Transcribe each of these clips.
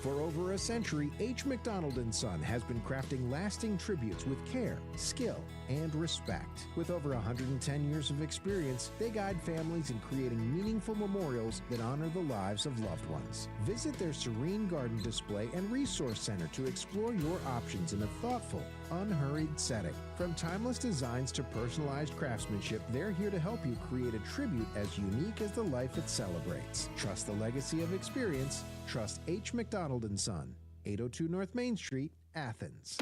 For over a century, H. McDonald & Son has been crafting lasting tributes with care, skill, and respect. With over 110 years of experience, they guide families in creating meaningful memorials that honor the lives of loved ones. Visit their serene garden display and resource center to explore your options in a thoughtful, unhurried setting. From timeless designs to personalized craftsmanship, they're here to help you create a tribute as unique as the life it celebrates. Trust the legacy of experience. Trust H. McDonald & Son, 802 North Main Street, Athens.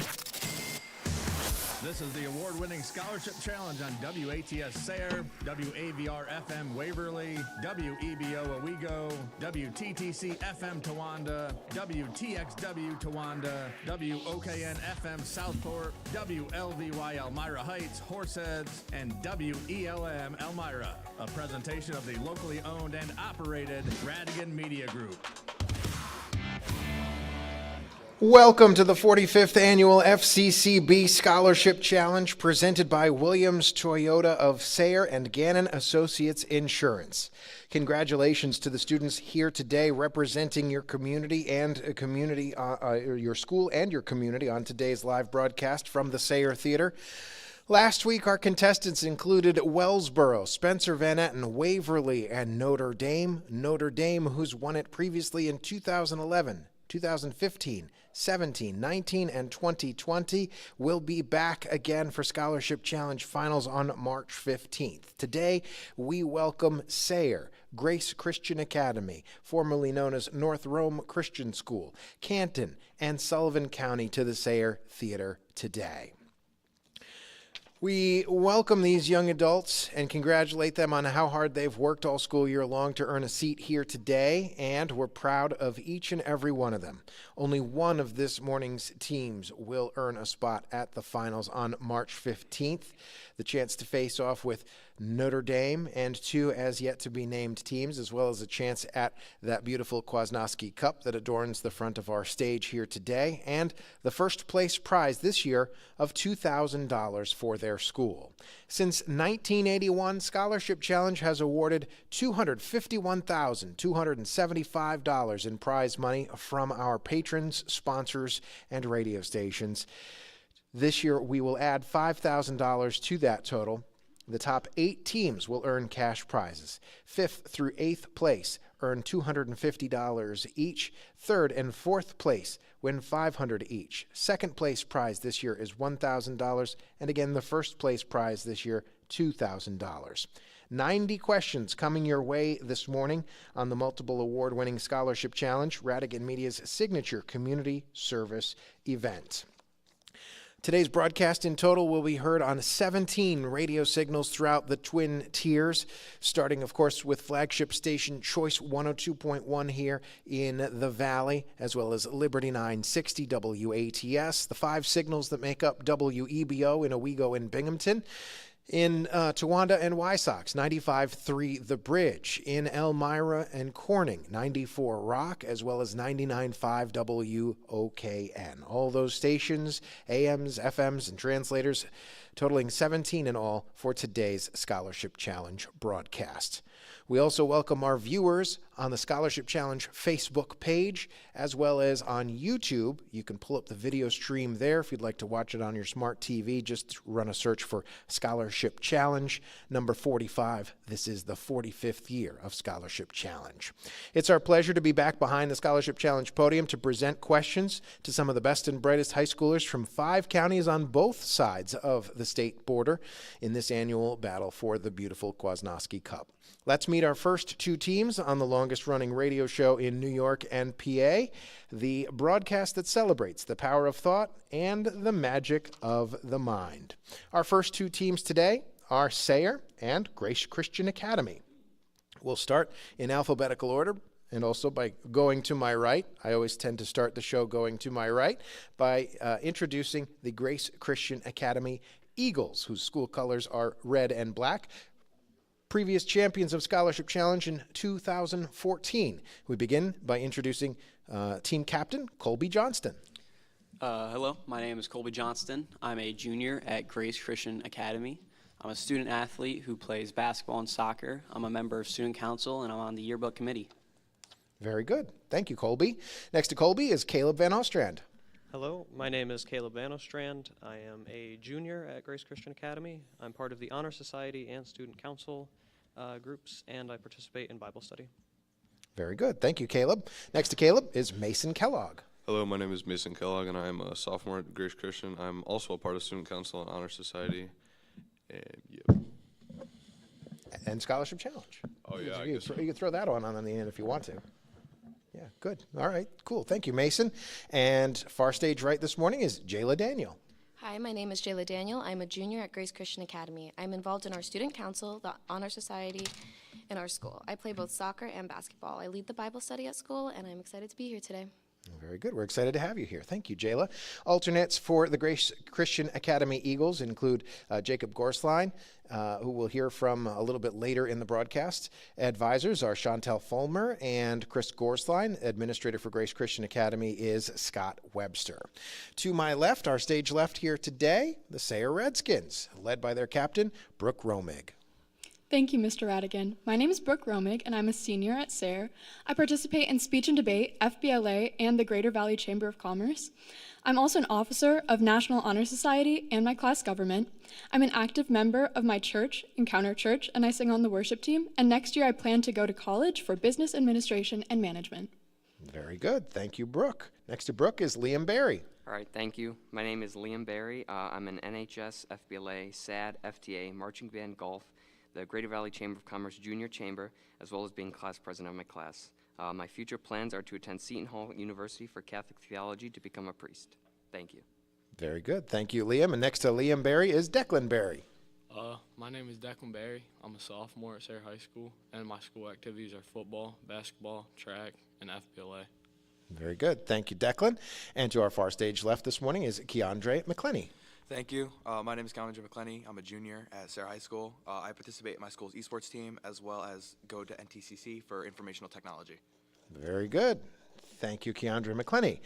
This is the award-winning Scholarship Challenge on WATS Sayre, WAVR FM Waverly, WEBO Owego, WTTC FM Towanda, WTXW Towanda, WOKN FM Southport, WLVY Elmira Heights, Horseheads, and WELM Elmira. A presentation of the locally owned and operated Radigan Media Group. Welcome to the 45th Annual FCCB Scholarship Challenge presented by Williams Toyota of Sayre and Gannon Associates Insurance. Congratulations to the students here today representing your community and your school and your community on today's live broadcast from the Sayre Theatre. Last week, our contestants included Wellsboro, Spencer Van Etten, Waverly, and Notre Dame. Notre Dame, who's won it previously in 2011, 2015, 17, 19, and 2020, will be back again for Scholarship Challenge Finals on March 15th. Today, we welcome Sayre, Grace Christian Academy, formerly known as North Rome Christian School, Canton, and Sullivan County to the Sayre Theatre today. We welcome these young adults and congratulate them on how hard they've worked all school year long to earn a seat here today, and we're proud of each and every one of them. Only one of this morning's teams will earn a spot at the finals on March 15th, the chance to face off with Notre Dame and two as yet to be named teams, as well as a chance at that beautiful Kwasnowski Cup that adorns the front of our stage here today, and the first place prize this year of $2,000 for their school. Since 1981, Scholarship Challenge has awarded $251,275 in prize money from our patrons, sponsors, and radio stations. This year, we will add $5,000 to that total. The top 8 teams will earn cash prizes. 5th through 8th place earn $250 each. 3rd and 4th place win $500 each. 2nd place prize this year is $1,000, and again, the 1st place prize this year, $2,000. 90 questions coming your way this morning on the multiple award-winning Scholarship Challenge, Radigan Media's signature community service event. Today's broadcast in total will be heard on 17 radio signals throughout the Twin Tiers, starting, of course, with flagship station Choice 102.1 here in the Valley, as well as Liberty 960 WATS, the 5 signals that make up WEBO in Owego and Binghamton. In Towanda and Wysox, 95.3 The Bridge. In Elmira and Corning, 94 Rock, as well as 99.5 WOKN. All those stations, AMs, FMs, and translators, totaling 17 in all for today's Scholarship Challenge broadcast. We also welcome our viewers on the Scholarship Challenge Facebook page, as well as on YouTube. You can pull up the video stream there if you'd like to watch it on your smart TV. Just run a search for Scholarship Challenge, number 45. This is the 45th year of Scholarship Challenge. It's our pleasure to be back behind the Scholarship Challenge podium to present questions to some of the best and brightest high schoolers from 5 counties on both sides of the state border in this annual battle for the beautiful Kwasnowski Cup. Let's meet our first 2 teams on the longest-running radio show in New York and PA, the broadcast that celebrates the power of thought and the magic of the mind. Our first 2 teams today are Sayre and Grace Christian Academy. We'll start in alphabetical order, and also by going to my right. I always tend to start the show going to my right by introducing the Grace Christian Academy Eagles, whose school colors are red and black. Previous champions of Scholarship Challenge in 2014. We begin by introducing team captain Colby Johnston. Hello, my name is Colby Johnston. I'm a junior at Grace Christian Academy. I'm a student athlete who plays basketball and soccer. I'm a member of student council, and I'm on the yearbook committee. Very good. Thank you, Colby. Next to Colby is Caleb Van Ostrand. Hello, my name is Caleb Van Ostrand. I am a junior at Grace Christian Academy. I'm part of the Honor Society and Student Council groups, and I participate in Bible study. Very good. Thank you, Caleb. Next to Caleb is Mason Kellogg. Hello, my name is Mason Kellogg, and I am a sophomore at Grace Christian. I'm also a part of Student Council and Honor Society. And And Scholarship Challenge. Oh, yeah, I You guess so. can throw that on the end if you want to. Yeah, good. All right, cool. Thank you, Mason. And far stage right this morning is Jayla Daniel. Hi, my name is Jayla Daniel. I'm a junior at Grace Christian Academy. I'm involved in our student council, the Honor Society, and our school. I play both soccer and basketball. I lead the Bible study at school, and I'm excited to be here today. Very good. We're excited to have you here. Thank you, Jayla. Alternates for the Grace Christian Academy Eagles include Jacob Gorsline, who we'll hear from a little bit later in the broadcast. Advisors are Chantel Fulmer and Chris Gorsline. Administrator for Grace Christian Academy is Scott Webster. To my left, our stage left here today, the Sayre Redskins, led by their captain, Brooke Romig. Thank you, Mr. Radigan. My name is Brooke Romig, and I'm a senior at Sayre. I participate in speech and debate, FBLA, and the Greater Valley Chamber of Commerce. I'm also an officer of National Honor Society and my class government. I'm an active member of my church, Encounter Church, and I sing on the worship team. And next year, I plan to go to college for business administration and management. Very good. Thank you, Brooke. Next to Brooke is Liam Barry. All right, thank you. My name is Liam Barry. I'm an NHS, FBLA, SAD, FTA, Marching Band Golf, the Greater Valley Chamber of Commerce Junior Chamber, as well as being class president of my class. My future plans are to attend Seton Hall University for Catholic theology to become a priest. Thank you. Very good. Thank you, Liam. And next to Liam Barry is Declan Barry. My name is Declan Barry. I'm a sophomore at Sayre High School, and my school activities are football, basketball, track, and FBLA. Very good. Thank you, Declan. And to our far stage left this morning is Keandre McClenny. Thank you. My name is Gannon McClenny. I'm a junior at Sayre High School. I participate in my school's esports team as well as go to NTCC for informational technology. Very good. Thank you, Keandre McClenny.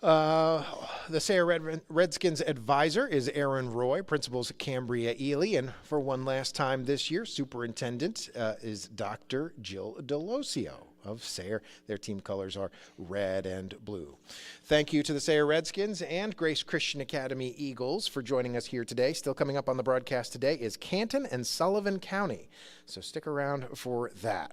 The Sayre Redskins advisor is Aaron Roy, principal's Cambria Ely, and for one last time this year, superintendent is Dr. Jill Delosio of Sayre. Their team colors are red and blue. Thank you to the Sayre Redskins and Grace Christian Academy Eagles for joining us here today. Still coming up on the broadcast today is Canton and Sullivan County, so stick around for that.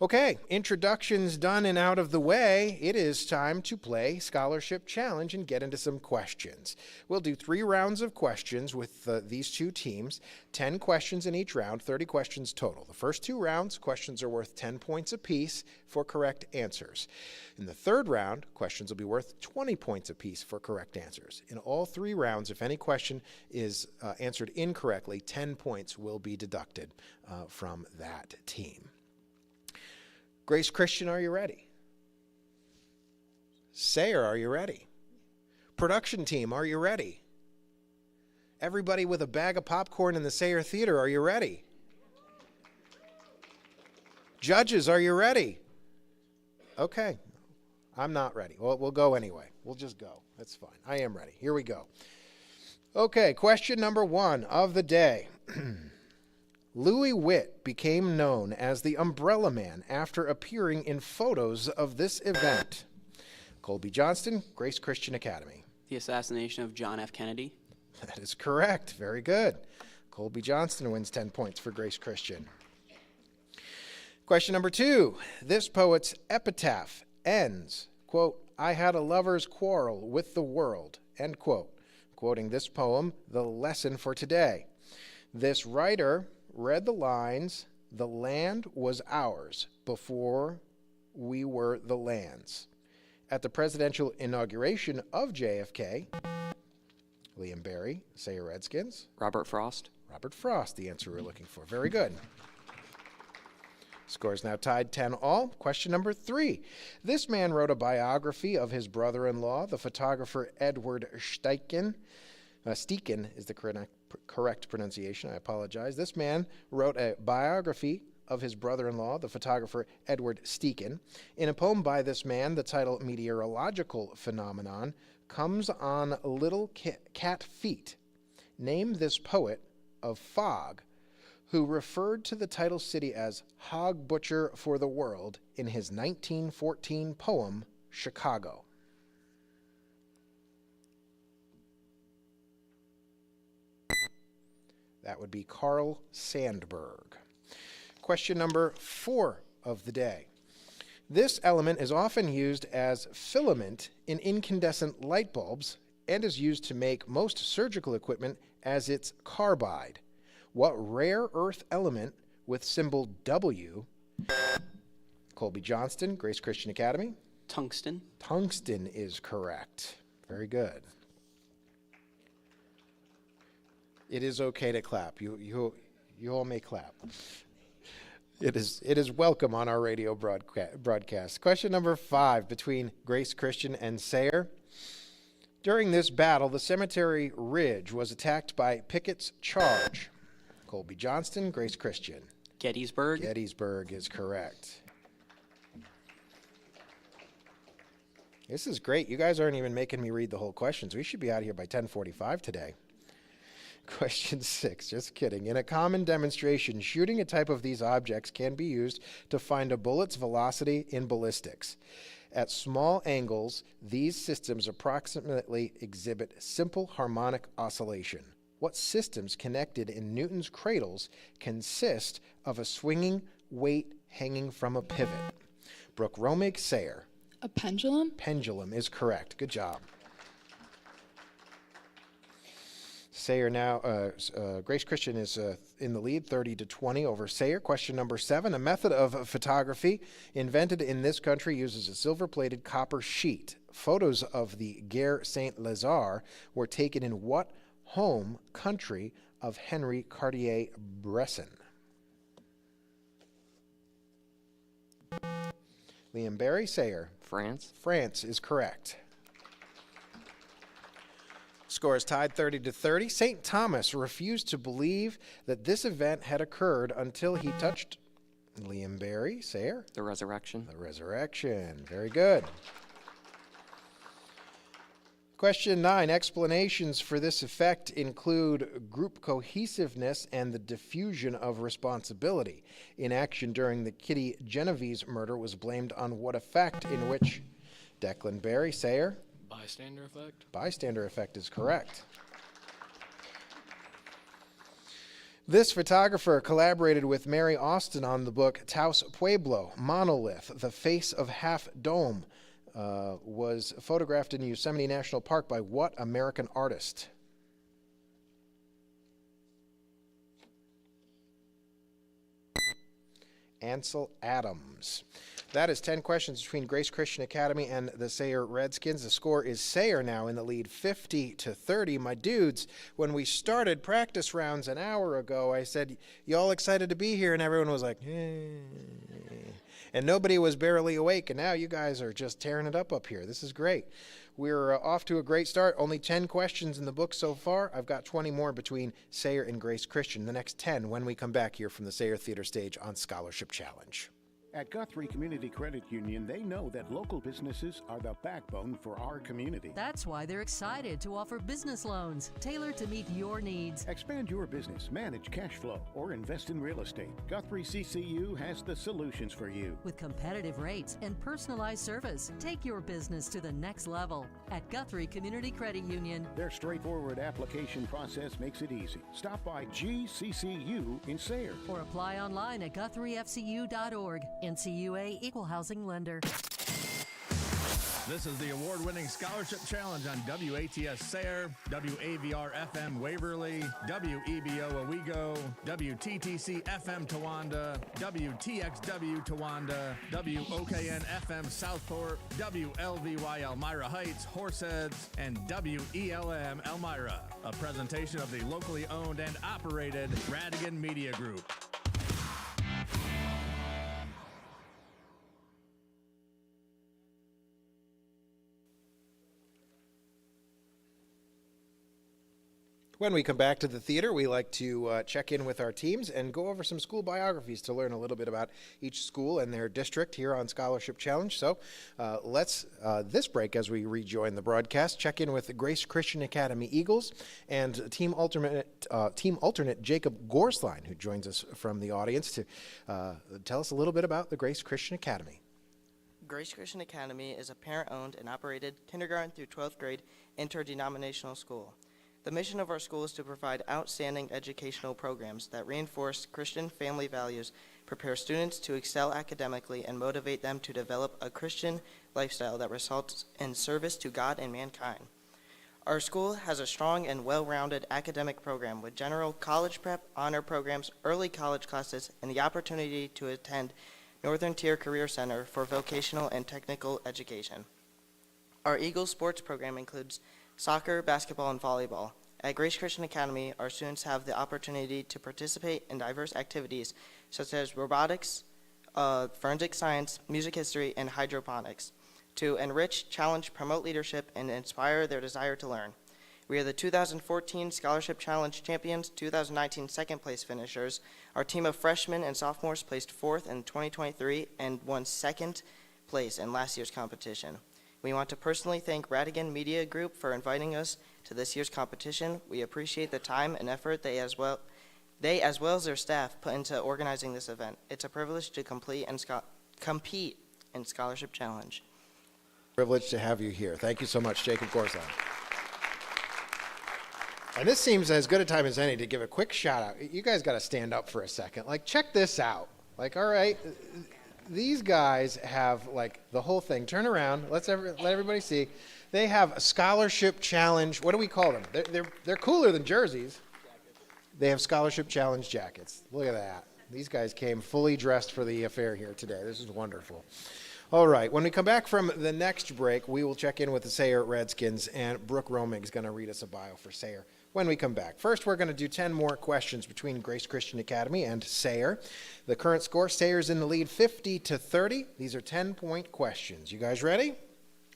Okay, introductions done and out of the way, it is time to play Scholarship Challenge and get into some questions. We'll do 3 rounds of questions with these two teams, 10 questions in each round, 30 questions total. The first 2 rounds, questions are worth 10 points apiece for correct answers. In the third round, questions will be worth 20 points apiece for correct answers. In all 3 rounds, if any question is answered incorrectly, 10 points will be deducted from that team. Grace Christian, are you ready? Sayre, are you ready? Production team, are you ready? Everybody with a bag of popcorn in the Sayre Theatre, are you ready? Judges, are you ready? Okay, I'm not ready. Well, we'll go anyway. We'll just go. That's fine. I am ready. Here we go. Okay, question number 1 of the day. Louis Witt became known as the Umbrella Man after appearing in photos of this event. Colby Johnston, Grace Christian Academy. The assassination of John F. Kennedy. That is correct. Very good. Colby Johnston wins 10 points for Grace Christian. Question number 2. This poet's epitaph ends, quote, "I had a lover's quarrel with the world," end quote. Quoting this poem, the lesson for today. This writer read the lines, "The land was ours before we were the land's." At the presidential inauguration of JFK, Liam Barry, Sayre Redskins. Robert Frost. Robert Frost, the answer we're looking for. Very good. Scores now tied 10-all. Question number 3. This man wrote a biography of his brother-in-law, the photographer Edward Steichen. Steichen is the correct pronunciation. I apologize. This man wrote a biography of his brother-in-law, the photographer Edward Steichen. In a poem by this man, the title Meteorological Phenomenon comes on little cat feet. Name this poet of fog who referred to the title city as Hog Butcher for the World in his 1914 poem, Chicago? That would be Carl Sandburg. Question number 4 of the day. This element is often used as filament in incandescent light bulbs and is used to make most surgical equipment as its carbide. What rare earth element with symbol W? Colby Johnston, Grace Christian Academy. Tungsten. Tungsten is correct. Very good. It is okay to clap. You all may clap. It is welcome on our radio broadcast. Question number 5 between Grace Christian and Sayre. During this battle, the Cemetery Ridge was attacked by Pickett's charge. Colby Johnston, Grace Christian. Gettysburg. Gettysburg is correct. This is great. You guys aren't even making me read the whole questions. We should be out of here by 10:45 today. Question 6, just kidding. In a common demonstration, shooting a type of these objects can be used to find a bullet's velocity in ballistics. At small angles, these systems approximately exhibit simple harmonic oscillation. What systems connected in Newton's cradles consist of a swinging weight hanging from a pivot? Brooke Romig, Sayre. A pendulum? Pendulum is correct. Good job. Sayre now, Grace Christian is in the lead, 30-20 over Sayre. Question number 7. A method of photography invented in this country uses a silver-plated copper sheet. Photos of the Gare Saint-Lazare were taken in what home country of Henry Cartier-Bresson? Liam Barry, Sayre. France. France is correct. Score is tied 30-30. St. Thomas refused to believe that this event had occurred until he touched Liam Barry, Sayre. The resurrection. The resurrection. Very good. Question 9. Explanations for this effect include group cohesiveness and the diffusion of responsibility. Inaction during the Kitty Genovese murder was blamed on what effect in which? Declan Barry, Sayre. Bystander effect. Bystander effect is correct. This photographer collaborated with Mary Austin on the book Taos Pueblo, Monolith, The Face of Half Dome, was photographed in Yosemite National Park by what American artist? Ansel Adams. That is 10 questions between Grace Christian Academy and the Sayre Redskins. The score is Sayre now in the lead, 50-30. My dudes, when we started practice rounds an hour ago, I said, y'all excited to be here? And everyone was like, and nobody was barely awake. And now you guys are just tearing it up here. This is great. We're off to a great start. Only 10 questions in the book so far. I've got 20 more between Sayre and Grace Christian. The next 10 when we come back here from the Sayre Theatre stage on Scholarship Challenge. At Guthrie Community Credit Union, they know that local businesses are the backbone for our community. That's why they're excited to offer business loans tailored to meet your needs. Expand your business, manage cash flow, or invest in real estate. Guthrie CCU has the solutions for you. With competitive rates and personalized service, take your business to the next level at Guthrie Community Credit Union. Their straightforward application process makes it easy. Stop by GCCU in Sayre. Or apply online at GuthrieFCU.org. NCUA Equal Housing Lender. This is the award-winning Scholarship Challenge on WATS Sayre, WAVR FM Waverly, WEBO Owego, WTTC FM Towanda, WTXW Towanda, WOKN FM Southport, WLVY Elmira Heights, Horseheads, and WELM Elmira. A presentation of the locally owned and operated Radigan Media Group. When we come back to the theater, we like to check in with our teams and go over some school biographies to learn a little bit about each school and their district here on Scholarship Challenge. So let's, this break, as we rejoin the broadcast, check in with the Grace Christian Academy Eagles and team alternate Jacob Gorsline, who joins us from the audience to tell us a little bit about the Grace Christian Academy. Grace Christian Academy is a parent-owned and operated kindergarten through 12th grade interdenominational school. The mission of our school is to provide outstanding educational programs that reinforce Christian family values, prepare students to excel academically, and motivate them to develop a Christian lifestyle that results in service to God and mankind. Our school has a strong and well-rounded academic program with general college prep, honor programs, early college classes, and the opportunity to attend Northern Tier Career Center for vocational and technical education. Our Eagles sports program includes soccer, basketball, and volleyball. At Grace Christian Academy, our students have the opportunity to participate in diverse activities such as robotics, forensic science, music history, and hydroponics to enrich, challenge, promote leadership, and inspire their desire to learn. We are the 2014 Scholarship Challenge champions, 2019 second place finishers. Our team of freshmen and sophomores placed 4th in 2023 and won 2nd place in last year's competition. We want to personally thank Radigan Media Group for inviting us to this year's competition. We appreciate the time and effort they as well as their staff put into organizing this event. It's a privilege to compete in Scholarship Challenge. Privileged to have you here. Thank you so much, Jacob Gorsline. And this seems as good a time as any to give a quick shout out. You guys got to stand up for a second. Like, check this out. Like, all right. These guys have, like, the whole thing. Turn around. Let everybody see. They have a Scholarship Challenge. What do we call them? They're cooler than jerseys. They have Scholarship Challenge jackets. Look at that. These guys came fully dressed for the affair here today. This is wonderful. All right. When we come back from the next break, we will check in with the Sayre Redskins, and Brooke Romig is going to read us a bio for Sayre when we come back. First, we're going to do 10 more questions between Grace Christian Academy and Sayre. The current score, Sayre's in the lead 50-30. These are 10-point questions. You guys ready?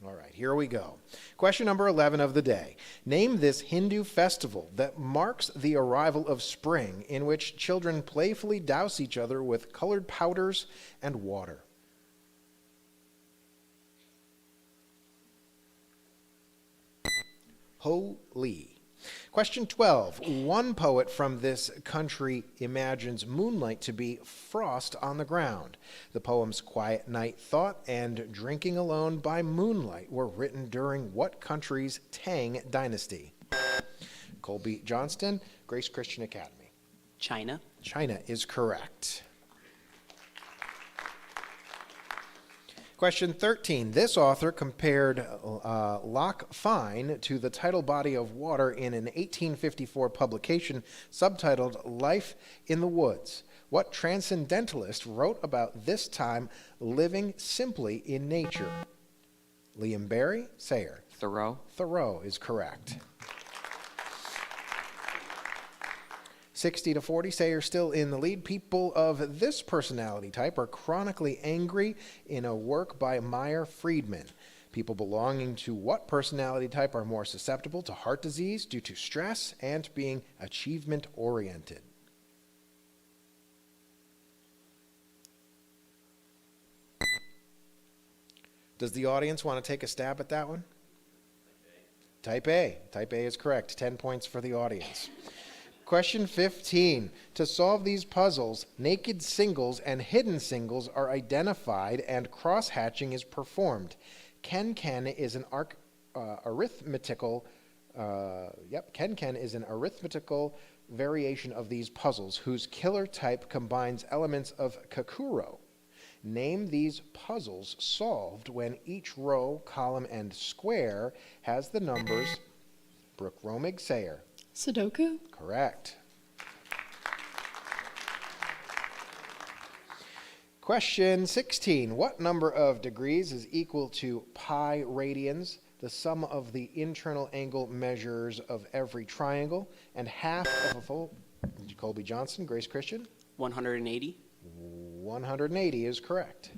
All right, here we go. Question number 11 of the day. Name this Hindu festival that marks the arrival of spring, in which children playfully douse each other with colored powders and water. Holi. Question 12. One poet from this country imagines moonlight to be frost on the ground. The poems Quiet Night Thought and Drinking Alone by Moonlight were written during what country's Tang dynasty? Colby Johnston, Grace Christian Academy. China. China is correct. Question 13. This author compared Loch Fyne to the tidal body of water in an 1854 publication subtitled Life in the Woods. What transcendentalist wrote about this time living simply in nature? Liam Barry, Sayre. Thoreau. Thoreau is correct. 60-40, Sayre still in the lead. People of this personality type are chronically angry in a work by Meyer Friedman. People belonging to what personality type are more susceptible to heart disease due to stress and being achievement-oriented? Does the audience want to take a stab at that one? Type A. Type A is correct. 10 points for the audience. Question 15. To solve these puzzles, naked singles and hidden singles are identified and cross-hatching is performed. Ken-Ken is an arithmetical variation of these puzzles whose killer type combines elements of Kakuro. Name these puzzles solved when each row, column, and square has the numbers. Brooke Romig, Sayre. Sudoku? Correct. Question 16. What number of degrees is equal to pi radians, the sum of the internal angle measures of every triangle, and half of a full? Colby Johnson, Grace Christian? 180. 180 is correct.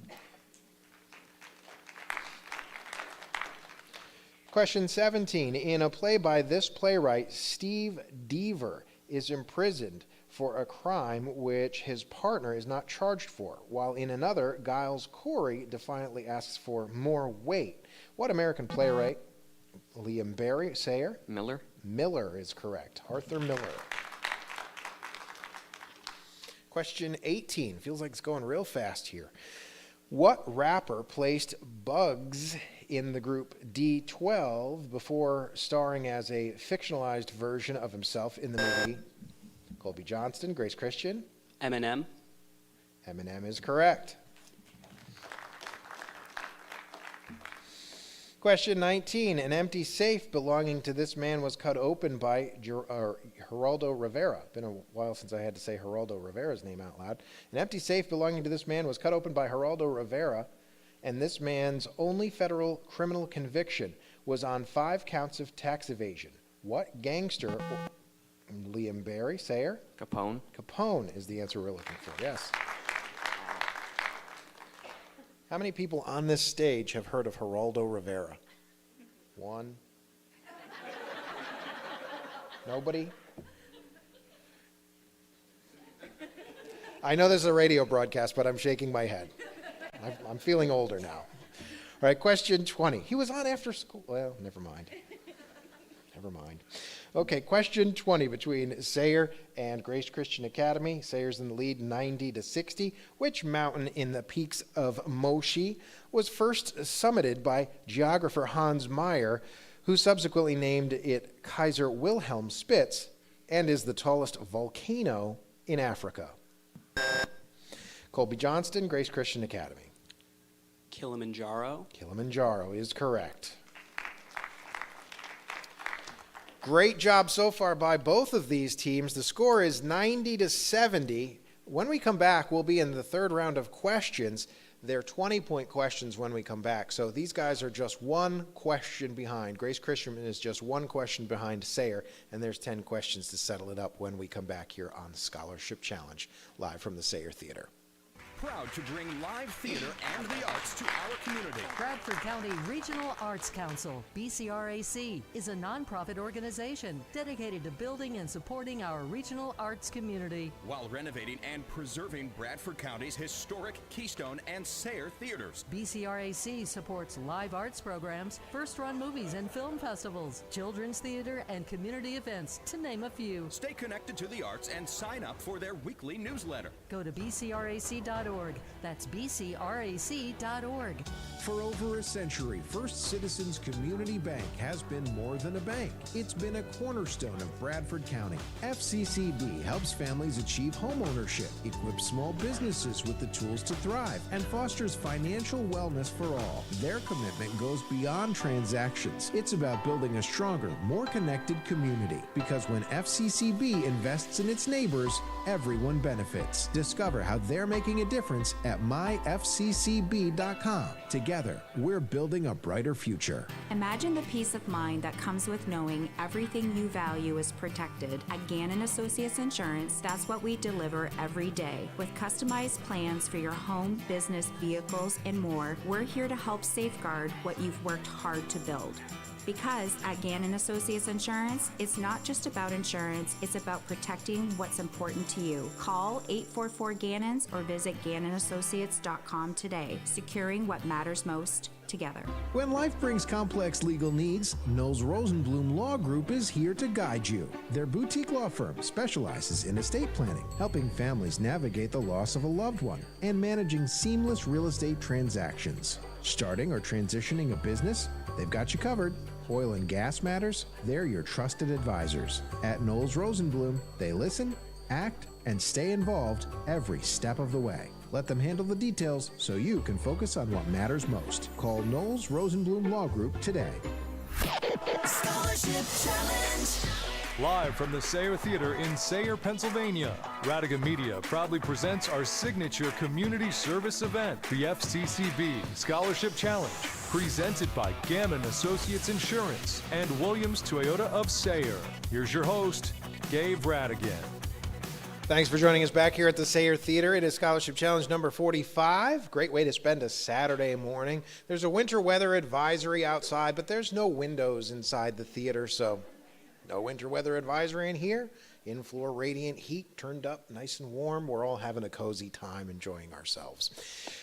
Question 17. In a play by this playwright, Steve Deaver is imprisoned for a crime which his partner is not charged for, while in another, Giles Corey defiantly asks for more weight. What American playwright? Liam Barry, Sayre? Miller. Miller is correct. Arthur Miller. Question 18. Feels like it's going real fast here. What rapper placed Bugs in the group D12 before starring as a fictionalized version of himself in the movie? Colby Johnston, Grace Christian. Eminem. Eminem is correct. Question 19. An empty safe belonging to this man was cut open by Geraldo Rivera. Been a while since I had to say Geraldo Rivera's name out loud. An empty safe belonging to this man was cut open by Geraldo Rivera, and this man's only federal criminal conviction was on 5 counts of tax evasion. What gangster? Liam Barry, Sayre? Capone. Capone is the answer we're looking for, yes. How many people on this stage have heard of Geraldo Rivera? 1? Nobody? I know this is a radio broadcast, but I'm shaking my head. I'm feeling older now. All right, question 20. He was on after school. Well, never mind. Never mind. Okay, question 20 between Sayre and Grace Christian Academy. Sayre's in the lead 90-60. Which mountain in the peaks of Moshi was first summited by geographer Hans Meyer, who subsequently named it Kaiser Wilhelm Spitz, and is the tallest volcano in Africa? Colby Johnston, Grace Christian Academy. Kilimanjaro. Kilimanjaro is correct. Great job so far by both of these teams. The score is 90-70. When we come back, we'll be in the third round of questions. They're 20-point questions when we come back. So these guys are just one question behind. Grace Christian is just one question behind Sayre, and there's 10 questions to settle it up when we come back here on the Scholarship Challenge, live from the Sayre Theatre. Proud to bring live theater and the arts to our community. Bradford County Regional Arts Council, BCRAC, is a nonprofit organization dedicated to building and supporting our regional arts community, while renovating and preserving Bradford County's historic Keystone and Sayre theaters. BCRAC supports live arts programs, first-run movies and film festivals, children's theater, and community events, to name a few. Stay connected to the arts and sign up for their weekly newsletter. Go to bcrac.org. That's bcrac.org. For over a century, First Citizens Community Bank has been more than a bank. It's been a cornerstone of Bradford County. FCCB helps families achieve homeownership, equips small businesses with the tools to thrive, and fosters financial wellness for all. Their commitment goes beyond transactions. It's about building a stronger, more connected community. Because when FCCB invests in its neighbors, everyone benefits. Discover how they're making a difference at myfccb.com. Together, we're building a brighter future. Imagine the peace of mind that comes with knowing everything you value is protected. At Gannon Associates Insurance, that's what we deliver every day. With customized plans for your home, business, vehicles, and more, we're here to help safeguard what you've worked hard to build. Because at Gannon Associates Insurance, it's not just about insurance, it's about protecting what's important to you. Call 844-GANNONS or visit GannonAssociates.com today, securing what matters most together. When life brings complex legal needs, Knowles Rosenblum Law Group is here to guide you. Their boutique law firm specializes in estate planning, helping families navigate the loss of a loved one, and managing seamless real estate transactions. Starting or transitioning a business? They've got you covered. Oil and gas matters? They're your trusted advisors. At Knowles Rosenblum, they listen, act, and stay involved every step of the way. Let them handle the details so you can focus on what matters most. Call Knowles Rosenblum Law Group today. Scholarship Challenge. Live from the Sayre Theatre in Sayre, Pennsylvania, Radigan Media proudly presents our signature community service event, the FCCB Scholarship Challenge, presented by Gannon Associates Insurance and Williams Toyota of Sayre. Here's your host, Dave Radigan. Thanks for joining us back here at the Sayre Theatre. It is Scholarship Challenge number 45. Great way to spend a Saturday morning. There's a winter weather advisory outside, but there's no windows inside the theater, so no winter weather advisory in here. In-floor radiant heat turned up nice and warm. We're all having a cozy time enjoying ourselves.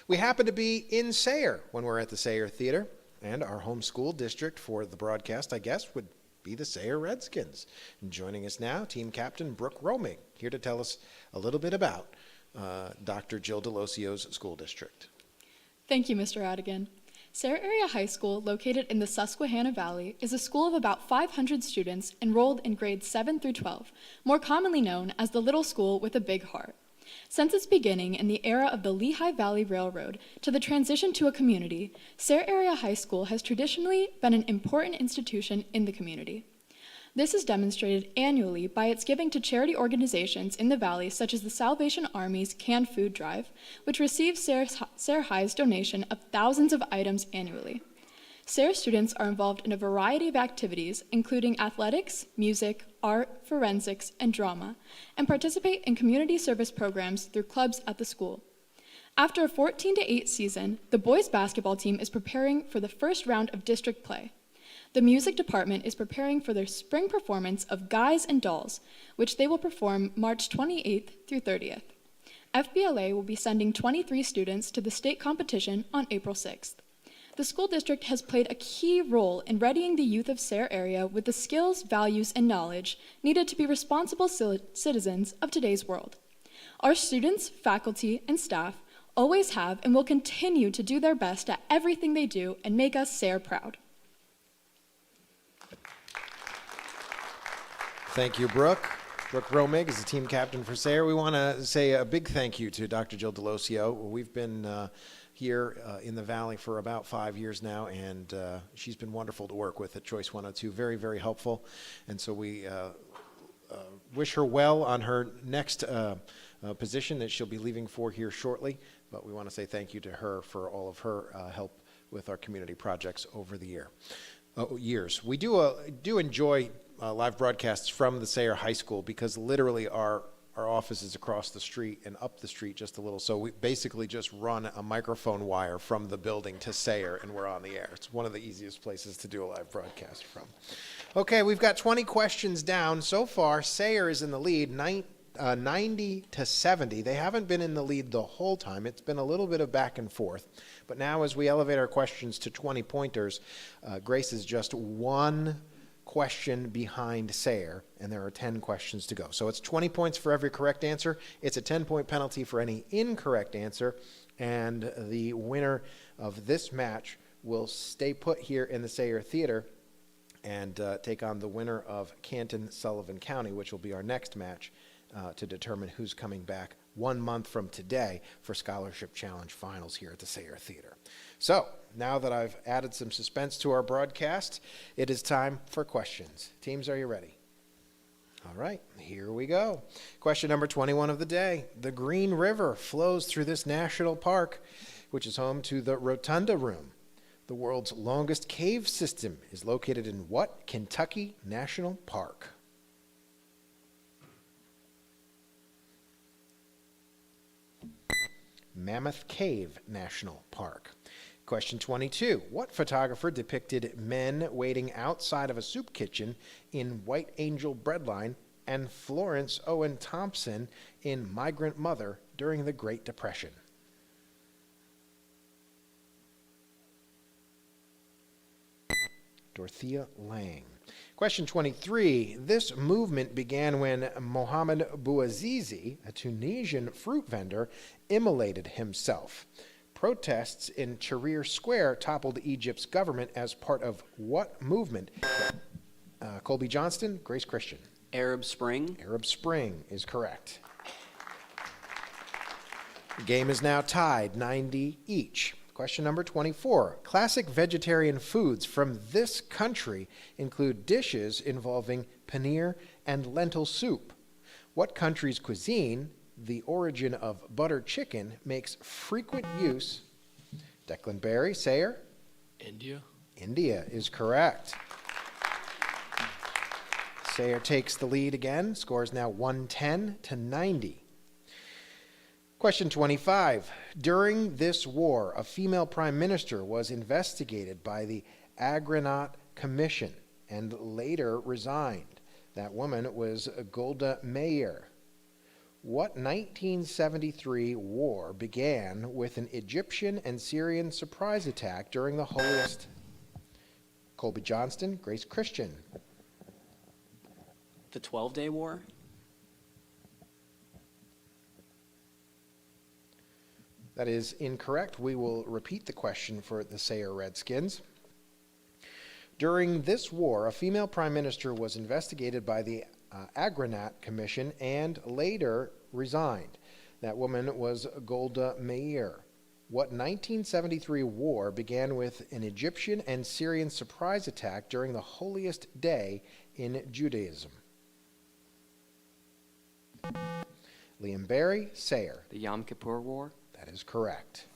We happen to be in Sayre when we're at the Sayre Theatre, and our home school district for the broadcast, I guess, would be the Sayre Redskins. And joining us now, team captain Brooke Romig, here to tell us a little bit about Dr. Jill Delosio's school district. Thank you, Mr. Radigan. Sayre Area High School, located in the Susquehanna Valley, is a school of about 500 students enrolled in grades 7 through 12, more commonly known as the Little School with a Big Heart. Since its beginning in the era of the Lehigh Valley Railroad to the transition to a community, Sayre Area High School has traditionally been an important institution in the community. This is demonstrated annually by its giving to charity organizations in the valley such as the Salvation Army's Canned Food Drive, which receives Sayre High's donation of thousands of items annually. Sayre students are involved in a variety of activities, including athletics, music, art, forensics, and drama, and participate in community service programs through clubs at the school. After a 14-8 season, the boys basketball team is preparing for the first round of district play. The music department is preparing for their spring performance of Guys and Dolls, which they will perform March 28th through 30th. FBLA will be sending 23 students to the state competition on April 6th. The school district has played a key role in readying the youth of Sayre area with the skills, values, and knowledge needed to be responsible citizens of today's world. Our students, faculty, and staff always have and will continue to do their best at everything they do and make us Sayre proud. Thank you, Brooke. Brooke Romig is the team captain for Sayre. We want to say a big thank you to Dr. Jill Delosio. We've been here in the Valley for about 5 years now, and she's been wonderful to work with at Choice 102. Very, very helpful. And so we wish her well on her next position that she'll be leaving for here shortly. But we want to say thank you to her for all of her help with our community projects over the years. We do enjoy live broadcasts from the Sayre High School because literally our office is across the street and up the street just a little. So we basically just run a microphone wire from the building to Sayre and we're on the air. It's one of the easiest places to do a live broadcast from. Okay, we've got 20 questions down. So far, Sayre is in the lead, 90 to 70. They haven't been in the lead the whole time. It's been a little bit of back and forth. But now as we elevate our questions to 20 pointers, Grace is just one question behind Sayre, and there are 10 questions to go. So it's 20 points for every correct answer. It's a 10-point penalty for any incorrect answer, and the winner of this match will stay put here in the Sayre Theatre and take on the winner of Canton, Sullivan County, which will be our next match to determine who's coming back 1 month from today for Scholarship Challenge Finals here at the Sayre Theatre. So, now that I've added some suspense to our broadcast, it is time for questions. Teams, are you ready? All right, here we go. Question number 21 of the day. The Green River flows through this national park, which is home to the Rotunda Room. The world's longest cave system is located in what Kentucky National Park? Mammoth Cave National Park. Question 22. What photographer depicted men waiting outside of a soup kitchen in White Angel Breadline and Florence Owen Thompson in Migrant Mother during the Great Depression? Dorothea Lange. Question 23. This movement began when Mohamed Bouazizi, a Tunisian fruit vendor, immolated himself. Protests in Tahrir Square toppled Egypt's government as part of what movement? Colby Johnston, Grace Christian. Arab Spring. Arab Spring is correct. The game is now tied, 90 each. Question number 24. Classic vegetarian foods from this country include dishes involving paneer and lentil soup. What country's cuisine, the origin of butter chicken, makes frequent use? Declan Barry, Sayre? India. India is correct. Sayre takes the lead again. Score is now 110 to 90. Question 25. During this war, a female prime minister was investigated by the Agranat Commission and later resigned. That woman was Golda Meir. What 1973 war began with an Egyptian and Syrian surprise attack during the holiest? Colby Johnston, Grace Christian. The 12-Day War? That is incorrect. We will repeat the question for the Sayre Redskins. During this war, a female prime minister was investigated by the Agranat Commission and later resigned. That woman was Golda Meir. What 1973 war began with an Egyptian and Syrian surprise attack during the holiest day in Judaism? Liam Barry, Sayre. The Yom Kippur War? That is correct.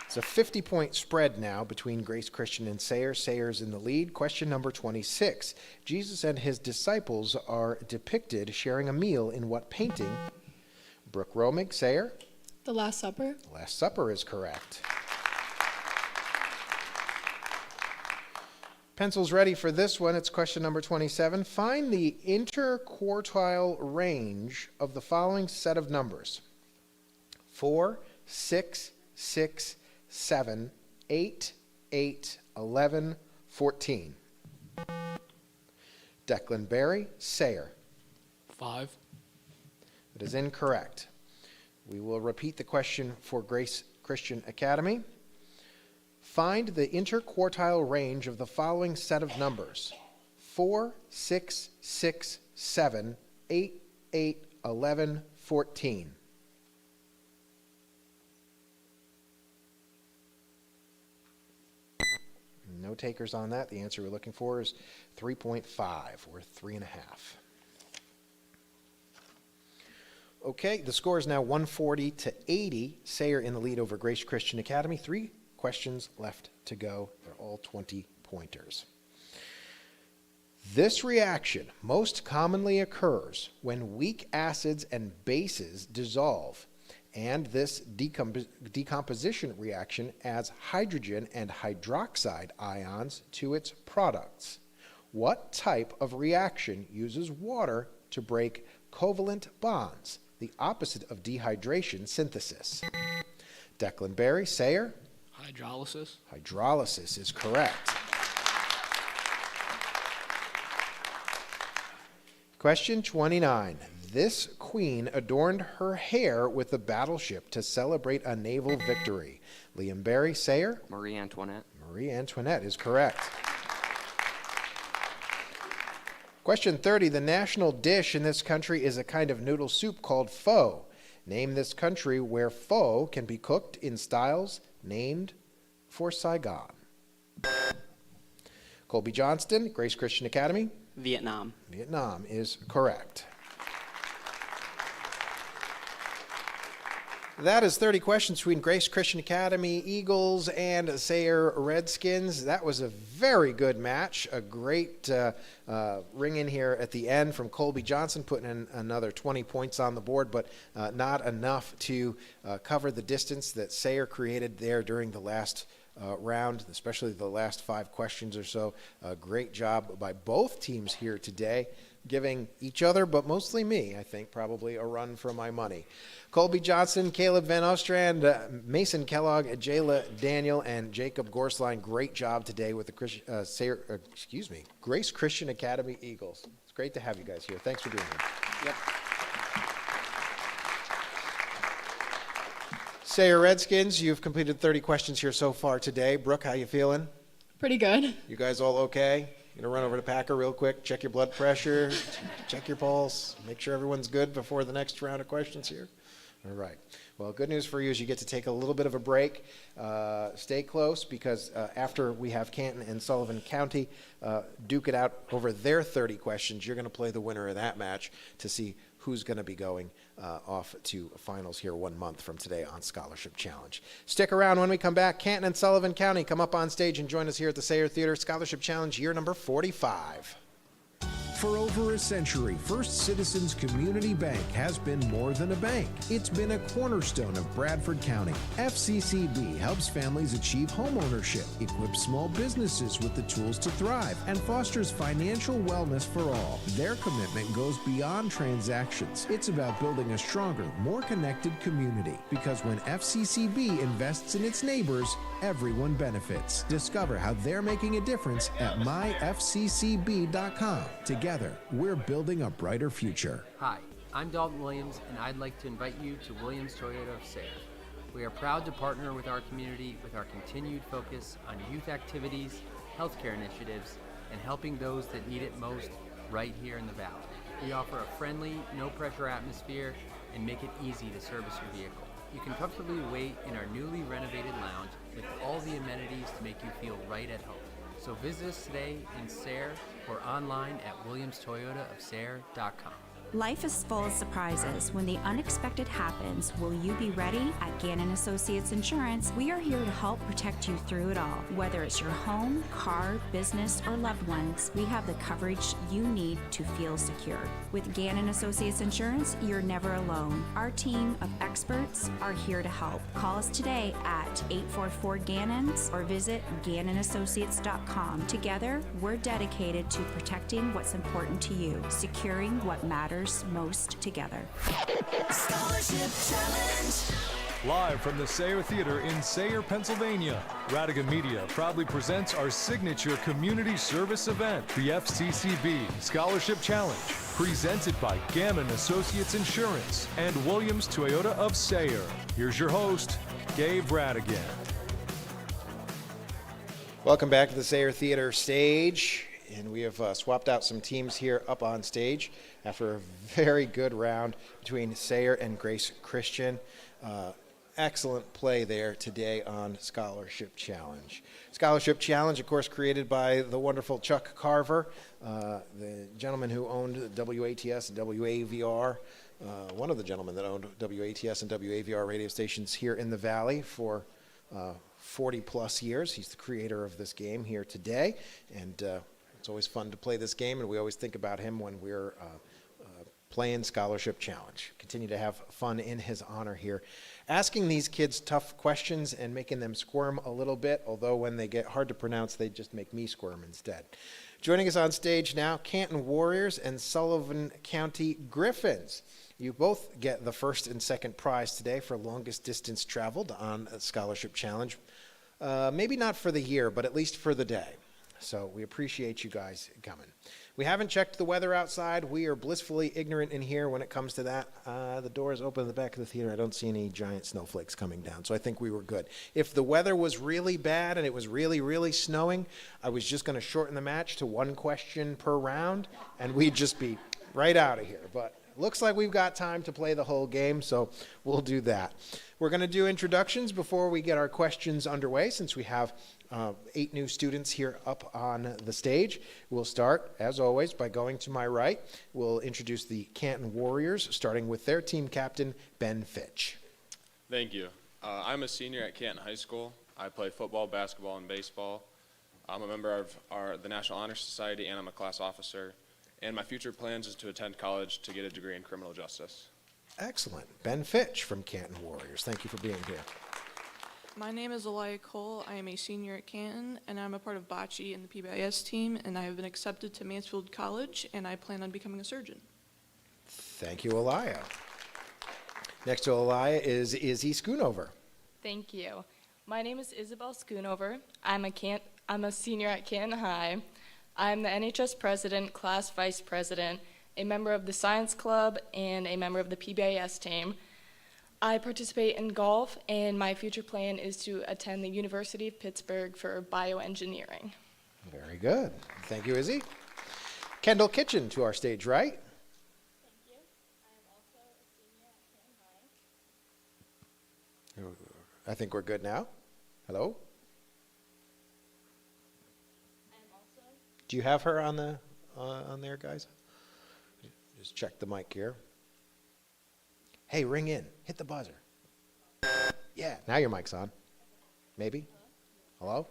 It's a 50-point spread now between Grace Christian and Sayre. Sayre's in the lead. Question number 26. Jesus and his disciples are depicted sharing a meal in what painting? Brooke Romig, Sayre. The Last Supper. The Last Supper is correct. Pencils ready for this one. It's question number 27. Find the interquartile range of the following set of numbers: 4, 6, 6, 7, 8, 8, 11, 14. Declan Barry, Sayre. 5. That is incorrect. We will repeat the question for Grace Christian Academy. Find the interquartile range of the following set of numbers: 4, 6, 6, 7, 8, 8, 11, 14. No takers on that. The answer we're looking for is 3.5 or 3.5. Okay, the score is now 140 to 80. Sayre in the lead over Grace Christian Academy. 3 questions left to go. They're all 20-pointers. This reaction most commonly occurs when weak acids and bases dissolve, and this decomposition reaction adds hydrogen and hydroxide ions to its products. What type of reaction uses water to break covalent bonds, the opposite of dehydration synthesis? Declan Barry, Sayre. Hydrolysis. Hydrolysis is correct. Question 29. This queen adorned her hair with the battleship to celebrate a naval victory. Liam Barry, Sayre. Marie Antoinette. Marie Antoinette is correct. Question 30. The national dish in this country is a kind of noodle soup called pho. Name this country where pho can be cooked in styles named for Saigon. Colby Johnston, Grace Christian Academy. Vietnam. Vietnam is correct. That is 30 questions between Grace Christian Academy Eagles and Sayre Redskins. That was a very good match. A great ring in here at the end from Colby Johnson, putting in another 20 points on the board, but not enough to cover the distance that Sayre created there during the last round, especially the last 5 questions or so. A great job by both teams here today, giving each other, but mostly me, I think, probably a run for my money. Colby Johnson, Caleb Van Ostrand, Mason Kellogg, Jayla Daniel, and Jacob Gorsline. Great job today with the Grace Christian Academy Eagles. It's great to have you guys here. Thanks for being here. Yep. Sayre Redskins, you've completed 30 questions here so far today. Brooke, how you feeling? Pretty good. You guys all okay? You gonna run over to Packer real quick, check your blood pressure, check your pulse, make sure everyone's good before the next round of questions here? All right. Well, good news for you is you get to take a little bit of a break. Stay close, because after we have Canton and Sullivan County duke it out over their 30 questions, you're going to play the winner of that match to see who's going to be going off to finals here 1 month from today on Scholarship Challenge. Stick around. When we come back, Canton and Sullivan County come up on stage and join us here at the Sayre Theatre. Scholarship Challenge year number 45. For over a century, First Citizens Community Bank has been more than a bank. It's been a cornerstone of Bradford County. FCCB helps families achieve home ownership, equips small businesses with the tools to thrive, and fosters financial wellness for all. Their commitment goes beyond transactions. It's about building a stronger, more connected community. Because when FCCB invests in its neighbors, everyone benefits. Discover how they're making a difference at myfccb.com. Together, we're building a brighter future. Hi, I'm Dalton Williams, and I'd like to invite you to Williams Toyota of Sayre. We are proud to partner with our community with our continued focus on youth activities, healthcare initiatives, and helping those that need it most right here in the Valley. We offer a friendly, no-pressure atmosphere and make it easy to service your vehicle. You can comfortably wait in our newly renovated lounge with all the amenities to make you feel right at home. So visit us today in Sayre or online at williamstoyotaofsayre.com. Life is full of surprises. When the unexpected happens, will you be ready? At Gannon Associates Insurance, we are here to help protect you through it all. Whether it's your home, car, business, or loved ones, we have the coverage you need to feel secure. With Gannon Associates Insurance, you're never alone. Our team of experts are here to help. Call us today at 844-GANNONS or visit GannonAssociates.com. Together, we're dedicated to protecting what's important to you, securing what matters most together. Scholarship Challenge. Live from the Sayre Theatre in Sayre, Pennsylvania, Radigan Media proudly presents our signature community service event, the FCCB Scholarship Challenge, presented by Gannon Associates Insurance and Williams Toyota of Sayre. Here's your host, Dave Radigan. Welcome back to the Sayre Theatre stage, and we have swapped out some teams here up on stage after a very good round between Sayre and Grace Christian. Excellent play there today on Scholarship Challenge. Scholarship Challenge, of course, created by the wonderful Chuck Carver, the gentleman who owned WATS and WAVR, one of the gentlemen that owned WATS and WAVR radio stations here in the Valley for 40 plus years. He's the creator of this game here today, and it's always fun to play this game, and we always think about him when we're playing Scholarship Challenge. Continue to have fun in his honor here. Asking these kids tough questions and making them squirm a little bit, although when they get hard to pronounce, they just make me squirm instead. Joining us on stage now, Canton Warriors and Sullivan County Griffins. You both get the first and second prize today for longest distance traveled on a Scholarship Challenge. Maybe not for the year, but at least for the day. So we appreciate you guys coming. We haven't checked the weather outside. We are blissfully ignorant in here when it comes to that. The door is open in the back of the theater. I don't see any giant snowflakes coming down, so I think we were good. If the weather was really bad and it was really, really snowing, I was just going to shorten the match to one question per round, and we'd just be right out of here. But looks like we've got time to play the whole game, so we'll do that. We're going to do introductions before we get our questions underway, since we have 8 new students here up on the stage. We'll start, as always, by going to my right. We'll introduce the Canton Warriors, starting with their team captain, Ben Fitch. Thank you. I'm a senior at Canton High School. I play football, basketball, and baseball. I'm a member of the National Honor Society, and I'm a class officer. And my future plans is to attend college to get a degree in criminal justice. Excellent. Ben Fitch from Canton Warriors. Thank you for being here. My name is Elia Cole. I am a senior at Canton, and I'm a part of bocce and the PBIS team, and I have been accepted to Mansfield College, and I plan on becoming a surgeon. Thank you, Elia. Next to Elia is Izzy Schoonover. Thank you. My name is Isabel Schoonover. I'm a senior at Canton High. I'm the NHS president, class vice president, a member of the science club, and a member of the PBIS team. I participate in golf, and my future plan is to attend the University of Pittsburgh for bioengineering. Very good. Thank you, Izzy. Kendall Kitchen to our stage right. Thank you. I am also a senior at Canton High. I think we're good now. Hello? Do you have her on the on there, guys? Just check the mic here. Hey, ring in. Hit the buzzer. Yeah, now your mic's on. Maybe? Hello?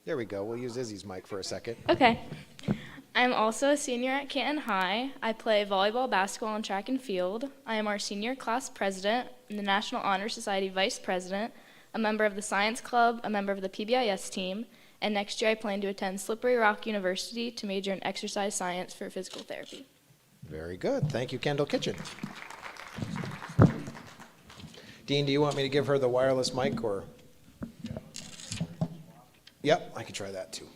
There we go. We'll use Izzy's mic for a second. Okay. I'm also a senior at Canton High. I play volleyball, basketball, and track and field. I am our senior class president and the National Honor Society vice president, a member of the science club, a member of the PBIS team, and next year I plan to attend Slippery Rock University to major in exercise science for physical therapy. Very good. Thank you, Kendall Kitchen. Dean, do you want me to give her the wireless mic or? Yep, I can try that too.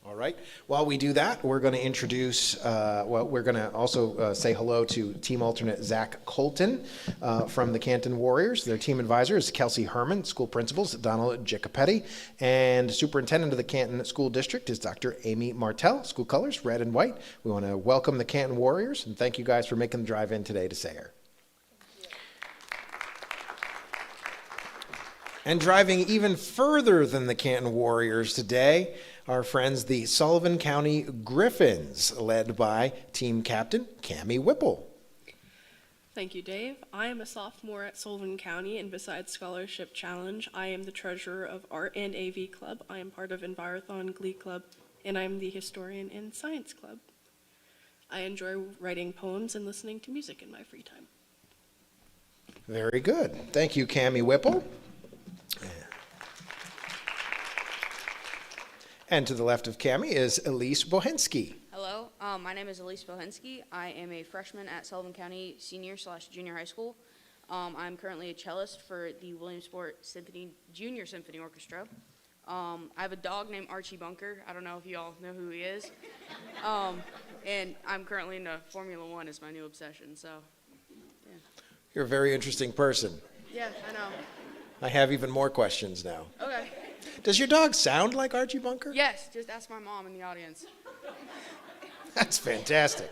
All right. While we do that, we're going to introduce, we're going to also say hello to team alternate Zach Colton from the Canton Warriors. Their team advisor is Kelsey Herman, school principals Donald Giacopetti, and superintendent of the Canton School District is Dr. Amy Martell. School colors, red and white. We want to welcome the Canton Warriors and thank you guys for making the drive in today to Sayre. And driving even further than the Canton Warriors today, our friends, the Sullivan County Griffins, led by team captain Cammie Whipple. Thank you, Dave. I am a sophomore at Sullivan County, and besides Scholarship Challenge, I am the treasurer of Art and AV Club. I am part of Envirothon Glee Club, and I am the historian in Science Club. I enjoy writing poems and listening to music in my free time. Very good. Thank you, Cammie Whipple. And to the left of Cammie is Elise Bohensky. Hello, my name is Elise Bohensky. I am a freshman at Sullivan County Senior/Junior High School. I'm currently a cellist for the Williamsport Junior Symphony Orchestra. I have a dog named Archie Bunker. I don't know if you all know who he is. And I'm currently into Formula One as my new obsession, so yeah. You're a very interesting person. Yeah, I know. I have even more questions now. Okay. Does your dog sound like Archie Bunker? Yes, just ask my mom in the audience. That's fantastic.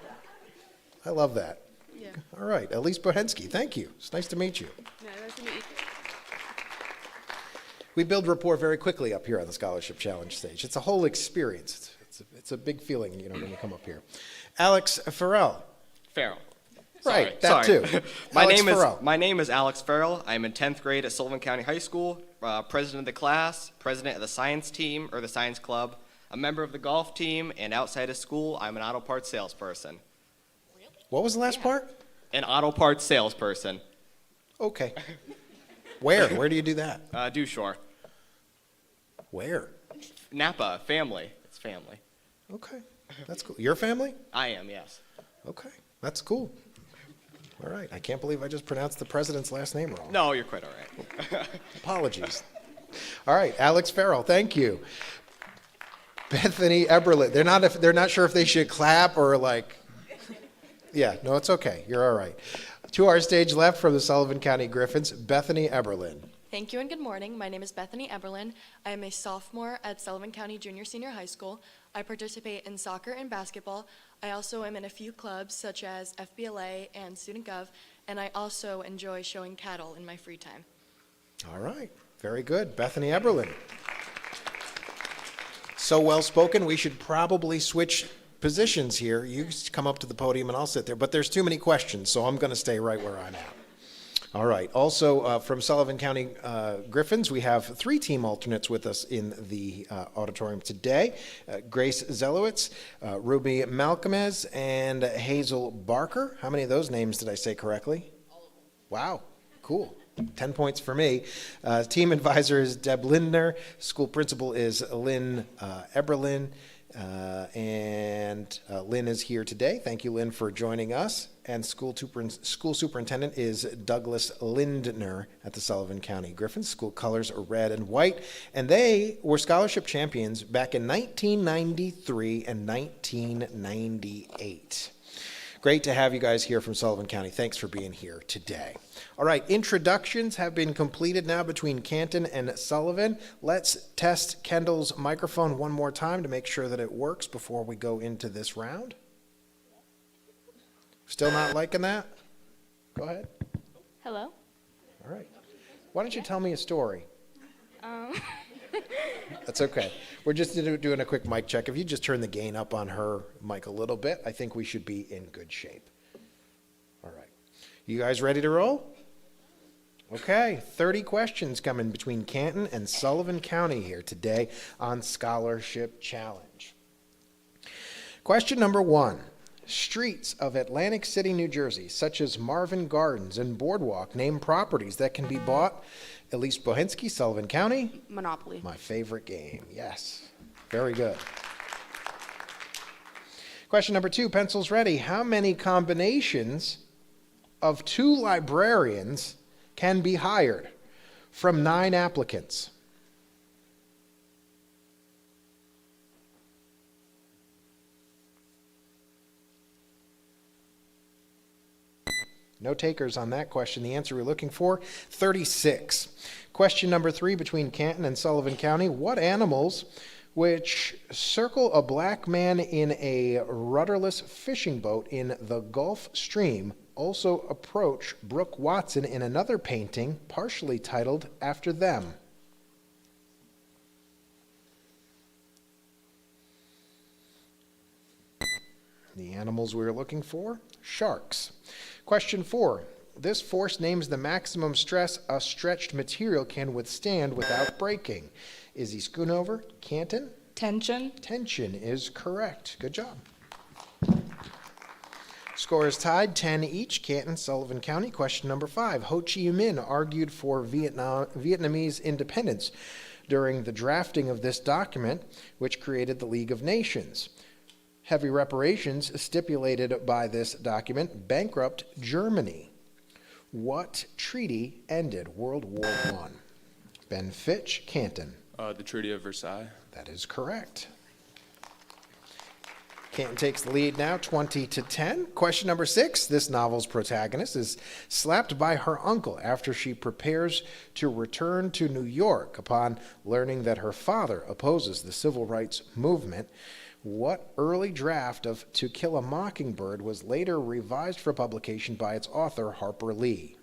I love that. Yeah. All right, Elise Bohensky, thank you. It's nice to meet you. Yeah, nice to meet you. We build rapport very quickly up here on the Scholarship Challenge stage. It's a whole experience. It's a big feeling, when you come up here. Alex Farrell. Farrell. Right, Sorry. that too. My name is Alex Farrell. I'm in 10th grade at Sullivan County High School, president of the class, president of the science team, or the science club, a member of the golf team, and outside of school, I'm an auto parts salesperson. What was the last part? An auto parts salesperson. Okay. Where? Where do you do that? Dewshore. Where? Napa, family. It's family. Okay, that's cool. Your family? I am, yes. Okay, that's cool. All right, I can't believe I just pronounced the president's last name wrong. No, you're quite all right. Apologies. All right, Alex Farrell, thank you. Bethany Eberlin, they're not sure if they should clap or yeah, no, it's okay. You're all right. To our stage left from the Sullivan County Griffins, Bethany Eberlin. Thank you and good morning. My name is Bethany Eberlin. I am a sophomore at Sullivan County Senior High School. I participate in soccer and basketball. I also am in a few clubs such as FBLA and Student Gov, and I also enjoy showing cattle in my free time. All right, very good. Bethany Eberlin. So well spoken, we should probably switch positions here. You come up to the podium and I'll sit there, but there's too many questions, so I'm going to stay right where I'm at. All right. Also, from Sullivan County Griffins, we have 3 team alternates with us in the auditorium today. Grace Zelowitz, Ruby Malcolmez, and Hazel Barker. How many of those names did I say correctly? Wow. Cool. 10 points for me. Team advisor is Deb Lindner. School principal is Lynn Eberlin. And Lynn is here today. Thank you, Lynn, for joining us. And school superintendent is Douglas Lindner at the Sullivan County Griffins. School colors are red and white. And they were scholarship champions back in 1993 and 1998. Great to have you guys here from Sullivan County. Thanks for being here today. All right, introductions have been completed now between Canton and Sullivan. Let's test Kendall's microphone one more time to make sure that it works before we go into this round. Still not liking that? Go ahead. Hello. All right. Why don't you tell me a story? That's okay. We're just doing a quick mic check. If you just turn the gain up on her mic a little bit, I think we should be in good shape. All right. You guys ready to roll? Okay, 30 questions coming between Canton and Sullivan County here today on Scholarship Challenge. Question number 1. Streets of Atlantic City, New Jersey, such as Marvin Gardens and Boardwalk, name properties that can be bought. Elise Bohinski, Sullivan County. Monopoly. My favorite game, yes. Very good. Question number 2, pencils ready. How many combinations of 2 librarians can be hired from 9 applicants? No takers on that question. The answer we're looking for, 36. Question number 3, between Canton and Sullivan County. What animals which circle a black man in a rudderless fishing boat in the Gulf Stream also approach Brooke Watson in another painting partially titled after them? The animals we were looking for, sharks. Question 4. This force names the maximum stress a stretched material can withstand without breaking. Izzy Schoonover, Canton? Tension. Tension is correct. Good job. Score is tied, 10 each. Canton, Sullivan County. Question number 5. Ho Chi Minh argued for Vietnamese independence during the drafting of this document, which created the League of Nations. Heavy reparations stipulated by this document bankrupt Germany. What treaty ended World War I? Ben Fitch, Canton. The Treaty of Versailles. That is correct. Canton takes the lead now, 20-10. Question number 6. This novel's protagonist is slapped by her uncle after she prepares to return to New York upon learning that her father opposes the civil rights movement. What early draft of To Kill a Mockingbird was later revised for publication by its author, Harper Lee?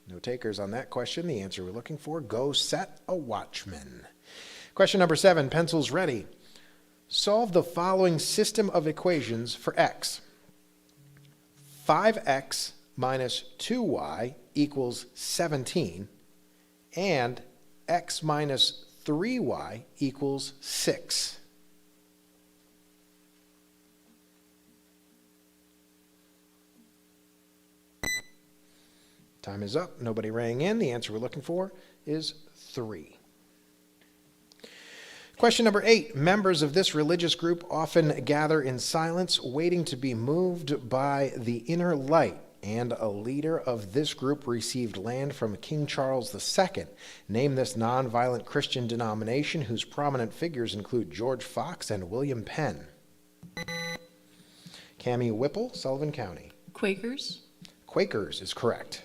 No takers on that question. The answer we're looking for, Go Set a Watchman. Question number 7, pencils ready. Solve the following system of equations for x. 5x minus 2y equals 17, and x minus 3y equals 6. Time is up. Nobody rang in. The answer we're looking for is 3. Question number 8. Members of this religious group often gather in silence, waiting to be moved by the inner light. And a leader of this group received land from King Charles II. Name this nonviolent Christian denomination whose prominent figures include George Fox and William Penn. Cammie Whipple, Sullivan County. Quakers. Quakers is correct.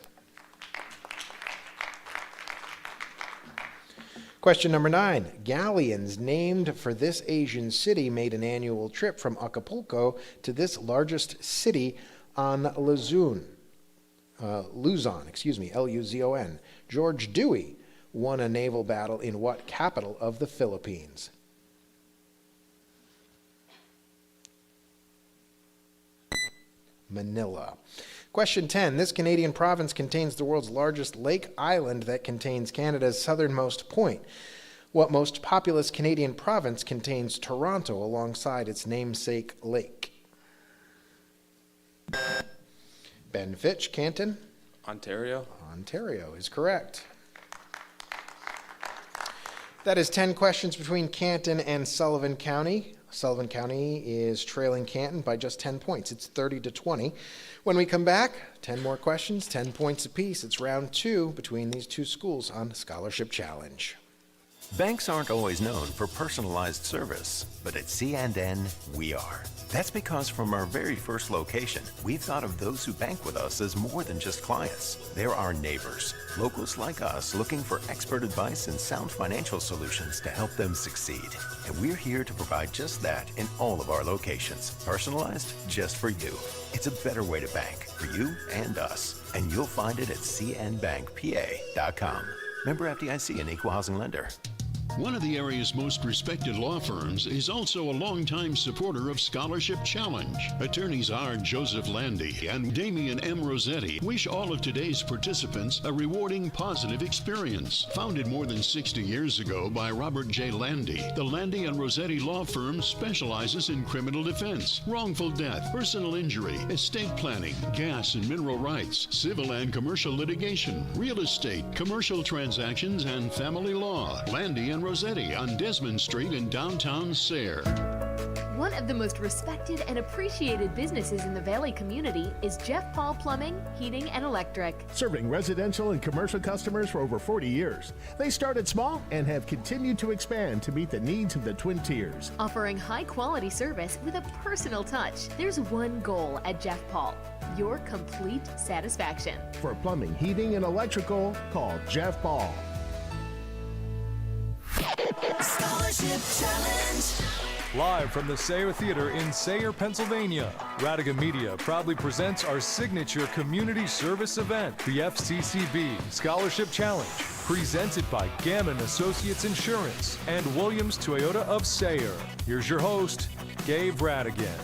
Question number 9. Galleons named for this Asian city made an annual trip from Acapulco to this largest city on Luzon, Luzon. George Dewey won a naval battle in what capital of the Philippines? Manila. Question 10. This Canadian province contains the world's largest lake island that contains Canada's southernmost point. What most populous Canadian province contains Toronto alongside its namesake lake? Ben Fitch, Canton. Ontario. Ontario is correct. That is 10 questions between Canton and Sullivan County. Sullivan County is trailing Canton by just 10 points. It's 30-20. When we come back, 10 more questions, 10 points apiece. It's round 2 between these two schools on Scholarship Challenge. Banks aren't always known for personalized service, but at C&N, we are. That's because from our very first location, we've thought of those who bank with us as more than just clients. They're our neighbors, locals like us looking for expert advice and sound financial solutions to help them succeed. And we're here to provide just that in all of our locations, personalized just for you. It's a better way to bank for you and us, and you'll find it at cnbankpa.com. Member FDIC and Equal Housing Lender. One of the area's most respected law firms is also a longtime supporter of Scholarship Challenge. Attorneys R. Joseph Landy and Damian M. Rossetti wish all of today's participants a rewarding, positive experience. Founded more than 60 years ago by Robert J. Landy, the Landy and Rossetti Law Firm specializes in criminal defense, wrongful death, personal injury, estate planning, gas and mineral rights, civil and commercial litigation, real estate, commercial transactions, and family law. Landy and Rossetti on Desmond Street in downtown Sayre. One of the most respected and appreciated businesses in the Valley community is Jeff Paul Plumbing, Heating, and Electric. Serving residential and commercial customers for over 40 years. They started small and have continued to expand to meet the needs of the Twin Tiers. Offering high-quality service with a personal touch. There's one goal at Jeff Paul: your complete satisfaction. For plumbing, heating, and electrical, call Jeff Paul. Scholarship Challenge. Live from the Sayre Theatre in Sayre, Pennsylvania, Radigan Media proudly presents our signature community service event, the FCCB Scholarship Challenge, presented by Gannon Associates Insurance and Williams Toyota of Sayre. Here's your host, Dave Radigan.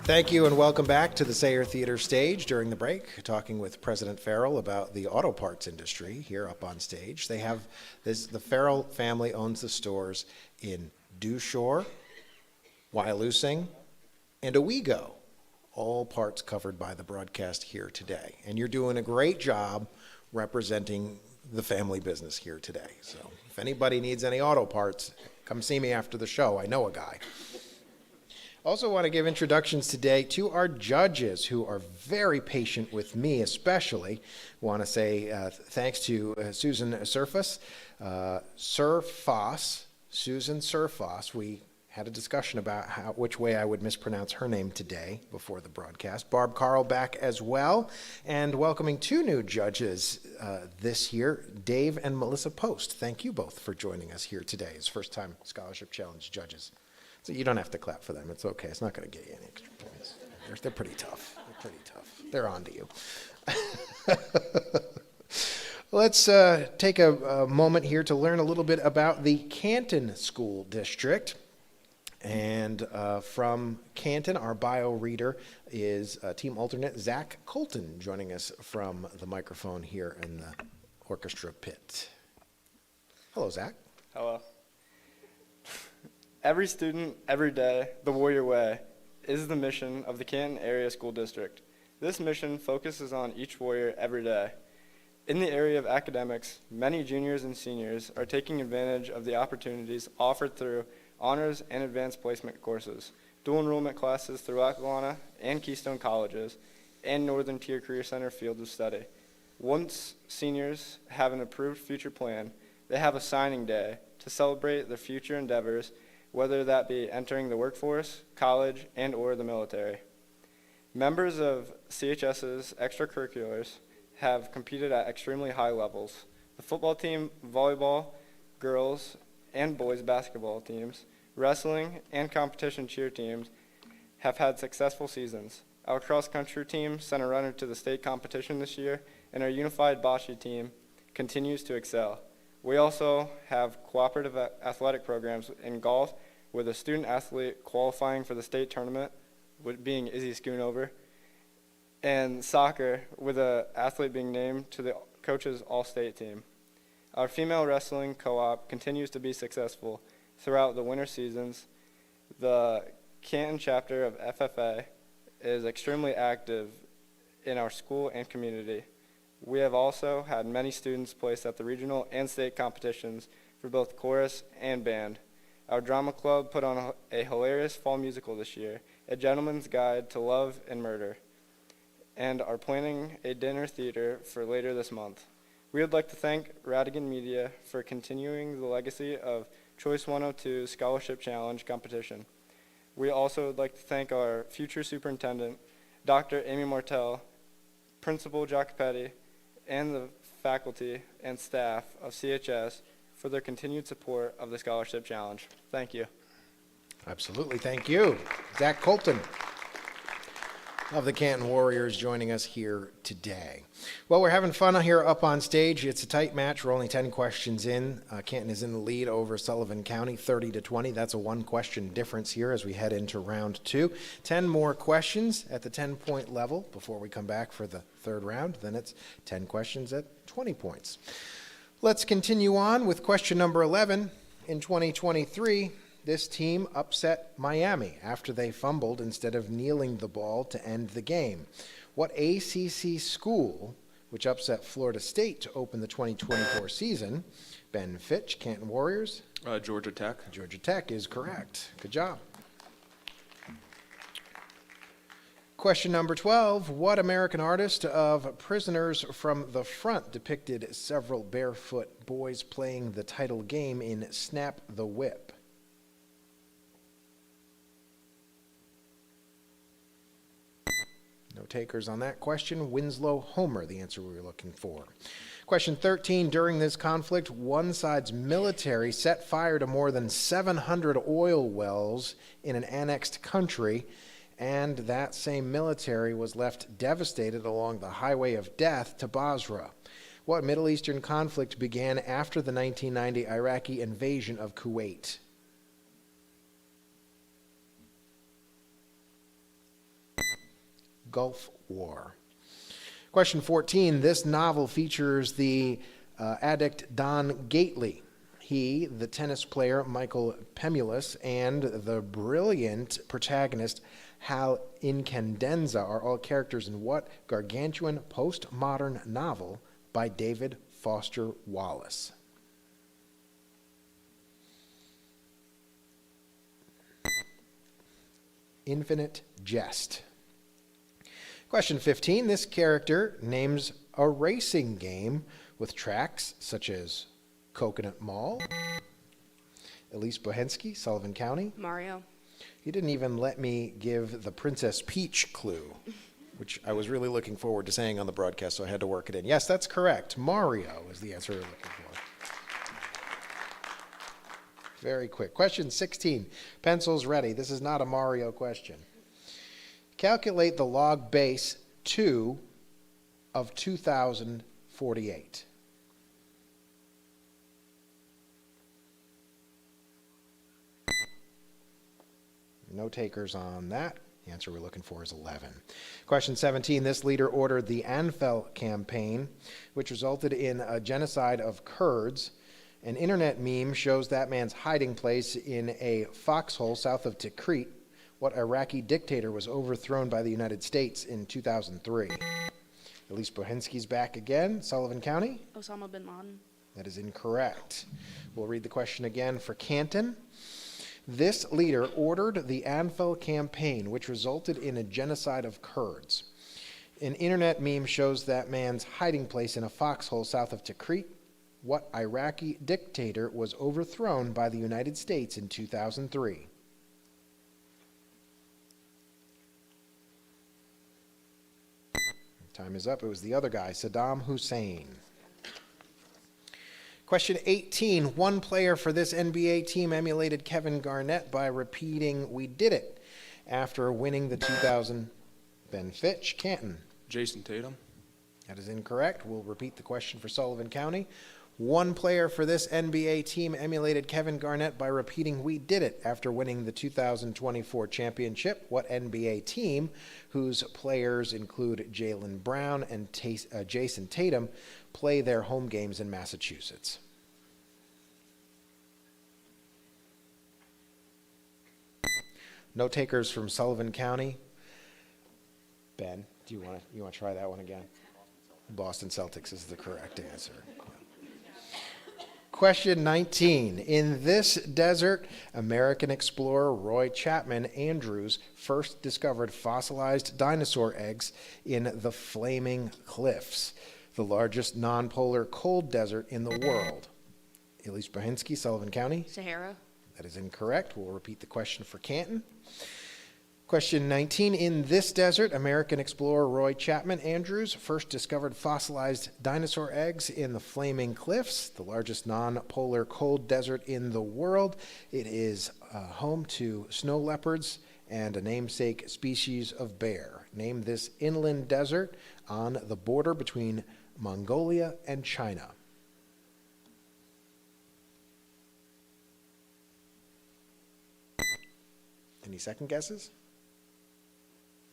Thank you and welcome back to the Sayre Theatre stage. During the break, talking with President Farrell about the auto parts industry here up on stage. They have this, the Farrell family owns the stores in Dewshore, Wyalusing, and Owego, all parts covered by the broadcast here today. And you're doing a great job representing the family business here today. So if anybody needs any auto parts, come see me after the show. I know a guy. Also want to give introductions today to our judges who are very patient with me especially. Want to say thanks to Susan Surface, Susan Surfoss. We had a discussion about which way I would mispronounce her name today before the broadcast. Barb Carl back as well. And welcoming two new judges this year, Dave and Melissa Post. Thank you both for joining us here today as first-time Scholarship Challenge judges. So you don't have to clap for them. It's okay. It's not going to get you any extra points. They're pretty tough. They're on to you. Let's take a moment here to learn a little bit about the Canton School District. And from Canton, our bio reader is team alternate Zach Colton, joining us from the microphone here in the orchestra pit. Hello, Zach. Hello. Every student, every day, the Warrior Way is the mission of the Canton Area School District. This mission focuses on each warrior every day. In the area of academics, many juniors and seniors are taking advantage of the opportunities offered through honors and advanced placement courses, dual enrollment classes through Acalana and Keystone Colleges, and Northern Tier Career Center fields of study. Once seniors have an approved future plan, they have a signing day to celebrate their future endeavors, whether that be entering the workforce, college, and or the military. Members of CHS's extracurriculars have competed at extremely high levels. The football team, volleyball, girls, and boys basketball teams, wrestling, and competition cheer teams have had successful seasons. Our cross-country team sent a runner to the state competition this year, and our unified bocce team continues to excel. We also have cooperative athletic programs in golf with a student athlete qualifying for the state tournament, being Izzy Schoonover, and soccer with an athlete being named to the coach's all-state team. Our female wrestling co-op continues to be successful throughout the winter seasons. The Canton chapter of FFA is extremely active in our school and community. We have also had many students placed at the regional and state competitions for both chorus and band. Our drama club put on a hilarious fall musical this year, A Gentleman's Guide to Love and Murder, and are planning a dinner theater for later this month. We would like to thank Radigan Media for continuing the legacy of Choice 102 Scholarship Challenge competition. We also would like to thank our future superintendent, Dr. Amy Martell, Principal Jacopetti, and the faculty and staff of CHS for their continued support of the Scholarship Challenge. Thank you. Absolutely, thank you. Zach Colton. of the Canton Warriors joining us here today. Well, we're having fun here up on stage. It's a tight match. We're only 10 questions in. Canton is in the lead over Sullivan County, 30-20. That's a one-question difference here as we head into round 2. 10 more questions at the 10-point level before we come back for the third round. Then it's 10 questions at 20 points. Let's continue on with question number 11. In 2023, this team upset Miami after they fumbled instead of kneeling the ball to end the game. What ACC school, which upset Florida State to open the 2024 season? Ben Fitch, Canton Warriors. Georgia Tech. Georgia Tech is correct. Good job. Question number 12. What American artist of Prisoners from the Front depicted several barefoot boys playing the title game in Snap the Whip? No takers on that question. Winslow Homer, the answer we were looking for. Question 13. During this conflict, one side's military set fire to more than 700 oil wells in an annexed country, and that same military was left devastated along the highway of death to Basra. What Middle Eastern conflict began after the 1990 Iraqi invasion of Kuwait? Gulf War. Question 14. This novel features the addict Don Gately. He, the tennis player Michael Pemulus, and the brilliant protagonist Hal Incandenza are all characters in what gargantuan postmodern novel by David Foster Wallace? Infinite Jest. Question 15. This character names a racing game with tracks such as Coconut Mall. Elise Bohensky, Sullivan County. Mario. You didn't even let me give the Princess Peach clue, which I was really looking forward to saying on the broadcast, so I had to work it in. Yes, that's correct. Mario is the answer we're looking for. Very quick. Question 16. Pencils ready. This is not a Mario question. Calculate the log base 2 of 2048. No takers on that. The answer we're looking for is 11. Question 17. This leader ordered the Anfal campaign, which resulted in a genocide of Kurds. An internet meme shows that man's hiding place in a foxhole south of Tikrit. What Iraqi dictator was overthrown by the United States in 2003? Elise Bohensky's back again. Sullivan County? Osama bin Laden. That is incorrect. We'll read the question again for Canton. This leader ordered the Anfal campaign, which resulted in a genocide of Kurds. An internet meme shows that man's hiding place in a foxhole south of Tikrit. What Iraqi dictator was overthrown by the United States in 2003? Time is up. It was the other guy, Saddam Hussein. Question 18. One player for this NBA team emulated Kevin Garnett by repeating "We did it" after winning the 2000. Ben Fitch, Canton. Jason Tatum. That is incorrect. We'll repeat the question for Sullivan County. One player for this NBA team emulated Kevin Garnett by repeating "We did it" after winning the 2024 championship. What NBA team, whose players include Jaylen Brown and Jason Tatum, play their home games in Massachusetts? No takers from Sullivan County. Ben, do you want to try that one again? Boston Celtics is the correct answer. Question 19. In this desert, American explorer Roy Chapman Andrews first discovered fossilized dinosaur eggs in the Flaming Cliffs, the largest non-polar cold desert in the world. Elise Bohensky, Sullivan County. Sahara. That is incorrect. We'll repeat the question for Canton. Question 19. In this desert, American explorer Roy Chapman Andrews first discovered fossilized dinosaur eggs in the Flaming Cliffs, the largest non-polar cold desert in the world. It is home to snow leopards and a namesake species of bear. Name this inland desert on the border between Mongolia and China. Any second guesses?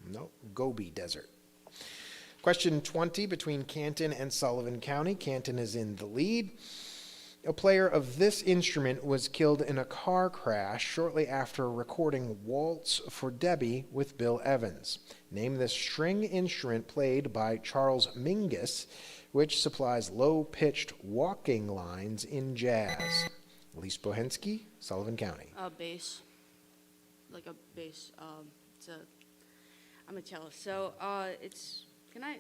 No, Gobi Desert. Question 20, between Canton and Sullivan County. Canton is in the lead. A player of this instrument was killed in a car crash shortly after recording Waltz for Debbie with Bill Evans. Name this string instrument played by Charles Mingus, which supplies low-pitched walking lines in jazz. Elise Bohensky, Sullivan County. Bass. Like a bass. I'm a cellist. So it's, can I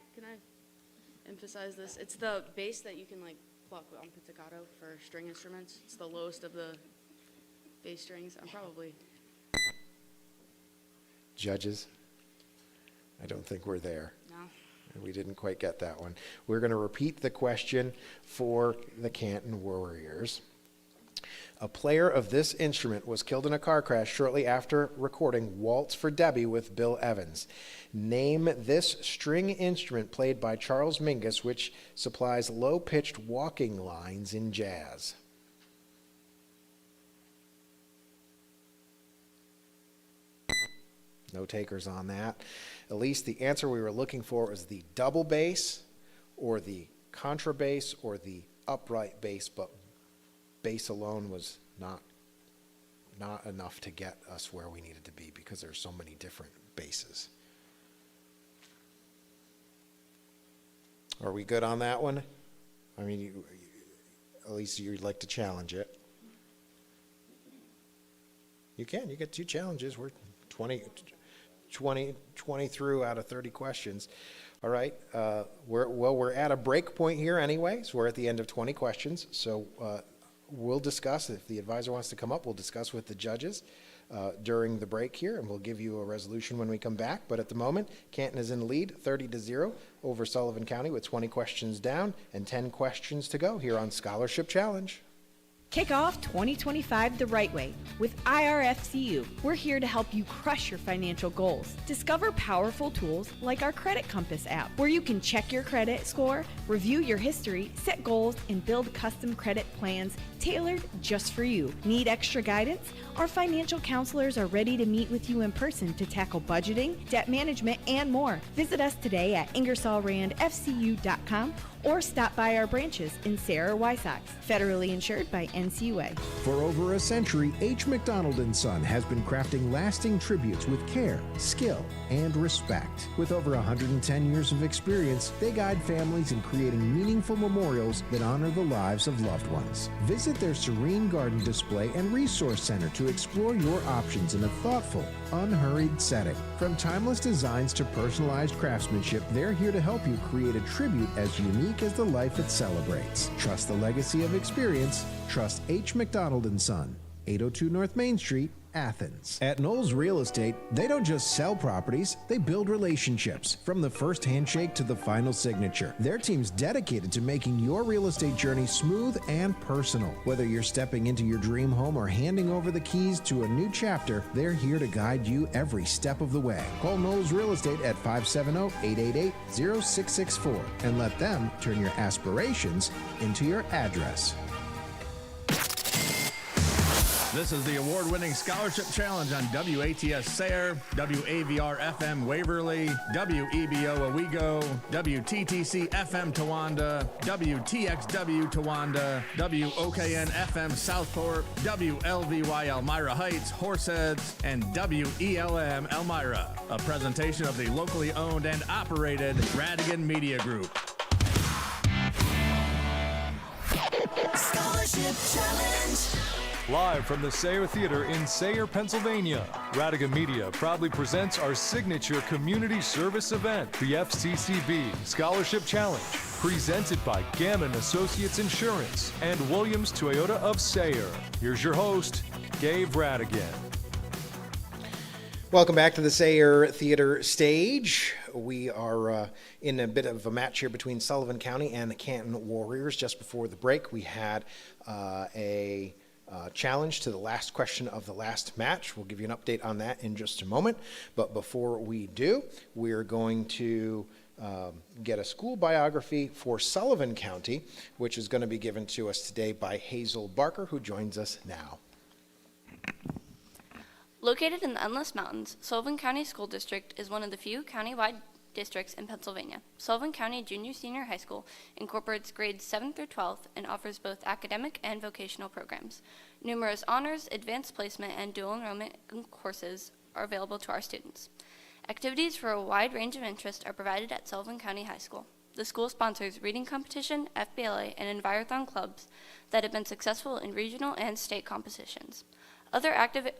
emphasize this? It's the bass that you can like pluck on pizzicato for string instruments. It's the lowest of the bass strings. I'm probably. Judges? I don't think we're there. No. We didn't quite get that one. We're going to repeat the question for the Canton Warriors. A player of this instrument was killed in a car crash shortly after recording Waltz for Debbie with Bill Evans. Name this string instrument played by Charles Mingus, which supplies low-pitched walking lines in jazz. No takers on that. Elise, the answer we were looking for was the double bass or the contrabass or the upright bass, but bass alone was not enough to get us where we needed to be because there's so many different basses. Are we good on that one? I mean, at least you'd like to challenge it. You can. You get 2 challenges. We're 20 through out of 30 questions. All right. We're at a break point here anyway, so we're at the end of 20 questions. So we'll discuss, if the advisor wants to come up, we'll discuss with the judges during the break here, and we'll give you a resolution when we come back. But at the moment, Canton is in the lead, 30-0 over Sullivan County with 20 questions down and 10 questions to go here on Scholarship Challenge. Kick off 2025 the right way with IRFCU. We're here to help you crush your financial goals. Discover powerful tools like our Credit Compass app, where you can check your credit score, review your history, set goals, and build custom credit plans tailored just for you. Need extra guidance? Our financial counselors are ready to meet with you in person to tackle budgeting, debt management, and more. Visit us today at IngersollRandFCU.com or stop by our branches in Sayre or Wysox, federally insured by NCUA. For over a century, H. McDonald & Son has been crafting lasting tributes with care, skill, and respect. With over 110 years of experience, they guide families in creating meaningful memorials that honor the lives of loved ones. Visit their serene garden display and resource center to explore your options in a thoughtful, unhurried setting. From timeless designs to personalized craftsmanship, they're here to help you create a tribute as unique as the life it celebrates. Trust the legacy of experience. Trust H. McDonald & Son, 802 North Main Street, Athens. At Knowles Real Estate, they don't just sell properties, they build relationships. From the first handshake to the final signature, their team's dedicated to making your real estate journey smooth and personal. Whether you're stepping into your dream home or handing over the keys to a new chapter, they're here to guide you every step of the way. Call Knowles Real Estate at 570-888-0664 and let them turn your aspirations into your address. This is the award-winning Scholarship Challenge on WATS Sayre, WAVR-FM Waverly, WEBO Owego, WTTC-FM Towanda, WTXW Towanda, WOKN-FM Southport, WLVY Elmira Heights, Horseheads, and WELM Elmira. A presentation of the locally owned and operated Radigan Media Group. Scholarship Challenge. Live from the Sayre Theatre in Sayre, Pennsylvania, Radigan Media proudly presents our signature community service event, the FCCB Scholarship Challenge, presented by Gannon Associates Insurance and Williams Toyota of Sayre. Here's your host, Dave Radigan. Welcome back to the Sayre Theatre stage. We are in a bit of a match here between Sullivan County and the Canton Warriors. Just before the break, we had a challenge to the last question of the last match. We'll give you an update on that in just a moment. But before we do, we're going to get a school biography for Sullivan County, which is going to be given to us today by Hazel Barker, who joins us now. Located in the Endless Mountains, Sullivan County School District is one of the few county-wide districts in Pennsylvania. Sullivan County Junior High School incorporates grades 7th through 12th and offers both academic and vocational programs. Numerous honors, advanced placement, and dual enrollment courses are available to our students. Activities for a wide range of interest are provided at Sullivan County High School. The school sponsors reading competition, FBLA, and Envirothon clubs that have been successful in regional and state competitions. Other active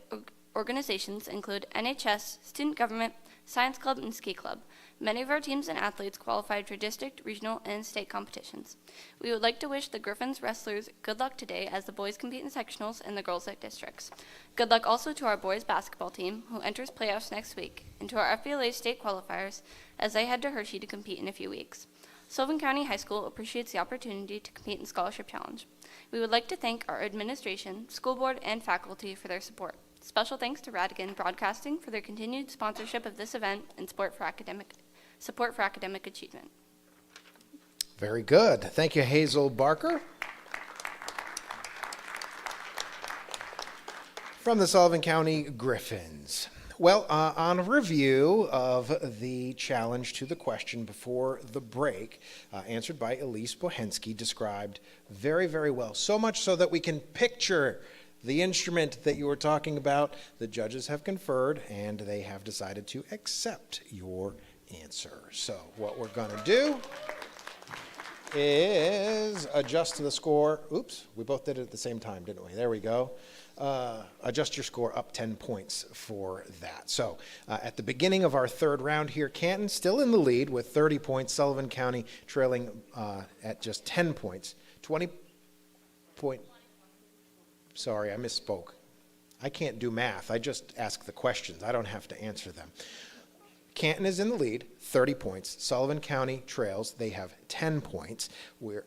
organizations include NHS, Student Government, Science Club, and Ski Club. Many of our teams and athletes qualified for district, regional, and state competitions. We would like to wish the Griffins wrestlers good luck today as the boys compete in sectionals and the girls at districts. Good luck also to our boys basketball team, who enters playoffs next week, and to our FBLA state qualifiers as they head to Hershey to compete in a few weeks. Sullivan County High School appreciates the opportunity to compete in Scholarship Challenge. We would like to thank our administration, school board, and faculty for their support. Special thanks to Radigan Broadcasting for their continued sponsorship of this event and support for academic achievement. Very good. Thank you, Hazel Barker. From the Sullivan County Griffins. Well, on a review of the challenge to the question before the break, answered by Elise Bohensky, described very, very well. So much so that we can picture the instrument that you were talking about. The judges have conferred, and they have decided to accept your answer. So what we're going to do is adjust the score. Oops, we both did it at the same time, didn't we? There we go. Adjust your score up 10 points for that. So at the beginning of our third round here, Canton still in the lead with 30 points. Sullivan County trailing at just 10 points. 20 point. Sorry, I misspoke. I can't do math. I just ask the questions. I don't have to answer them. Canton is in the lead, 30 points. Sullivan County trails. They have 10 points. They're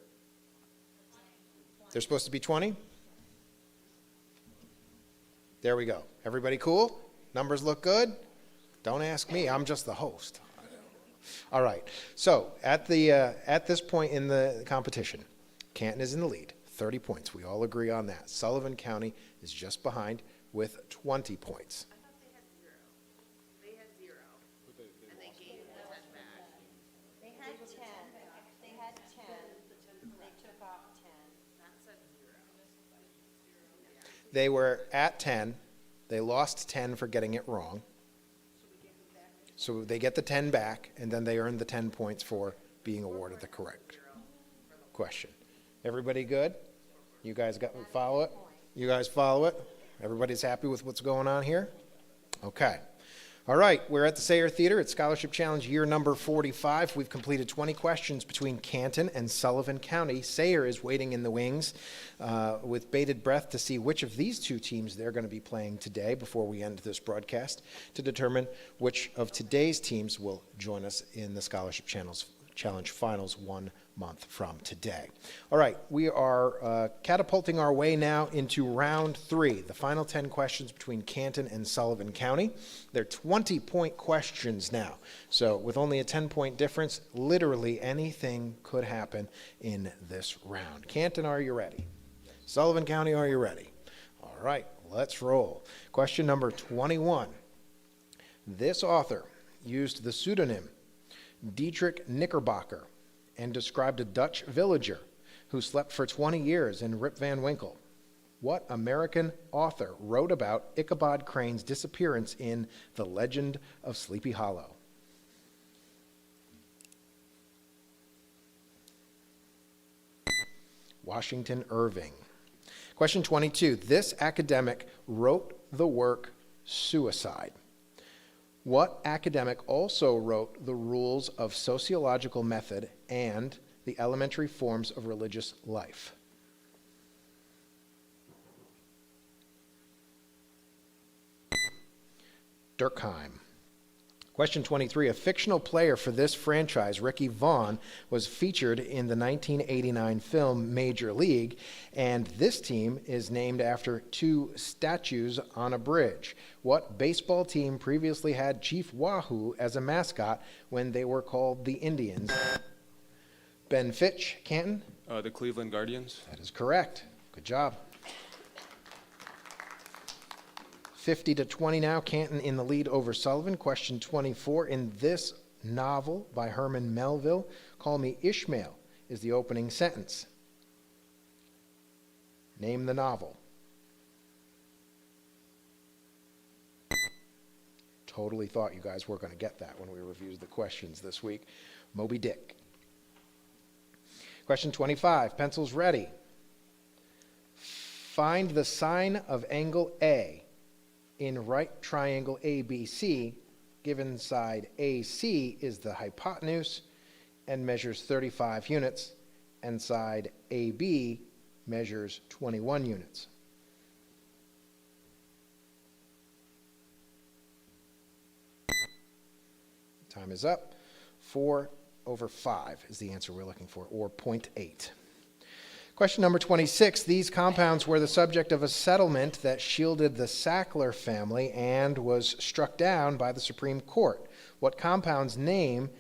supposed to be 20? There we go. Everybody cool? Numbers look good? Don't ask me. I'm just the host. All right. So at this point in the competition, Canton is in the lead, 30 points. We all agree on that. Sullivan County is just behind with 20 points. I thought they had 0. They had 0. And they gave the 10 back. They had 10. They had 10. They took off 10. That said 0. They were at 10. They lost 10 for getting it wrong. So they get the 10 back, and then they earn the 10 points for being awarded the correct question. Everybody good? You guys follow it? You guys follow it? Everybody's happy with what's going on here? Okay. All right, we're at the Sayre Theatre. It's Scholarship Challenge year number 45. We've completed 20 questions between Canton and Sullivan County. Sayre is waiting in the wings with bated breath to see which of these two teams they're going to be playing today before we end this broadcast to determine which of today's teams will join us in the Scholarship Challenge Finals 1 month from today. All right, we are catapulting our way now into round 3, the final 10 questions between Canton and Sullivan County. They're 20-point questions now. So with only a 10-point difference, literally anything could happen in this round. Canton, are you ready? Sullivan County, are you ready? All right, let's roll. Question number 21. This author used the pseudonym Dietrich Knickerbocker and described a Dutch villager who slept for 20 years in Rip Van Winkle. What American author wrote about Ichabod Crane's disappearance in The Legend of Sleepy Hollow? Washington Irving. Question 22. This academic wrote the work Suicide. What academic also wrote the rules of sociological method and the elementary forms of religious life? Durkheim. Question 23, a fictional player for this franchise, Ricky Vaughn, was featured in the 1989 film Major League, and this team is named after two statues on a bridge. What baseball team previously had Chief Wahoo as a mascot when they were called the Indians? Ben Fitch, Canton? The Cleveland Guardians. That is correct. Good job. 50-20 now, Canton in the lead over Sullivan. Question 24, in this novel by Herman Melville, Call Me Ishmael is the opening sentence. Name the novel. Totally thought you guys were going to get that when we reviewed the questions this week. Moby Dick. Question 25, pencils ready. Find the sine of angle A in right triangle ABC, given side AC is the hypotenuse and measures 35 units, and side AB measures 21 units. Time is up. 4/5 is the answer we're looking for, or 0.8. Question number 26. These compounds were the subject of a settlement that shielded the Sackler family and was struck down by the Supreme Court. What compounds name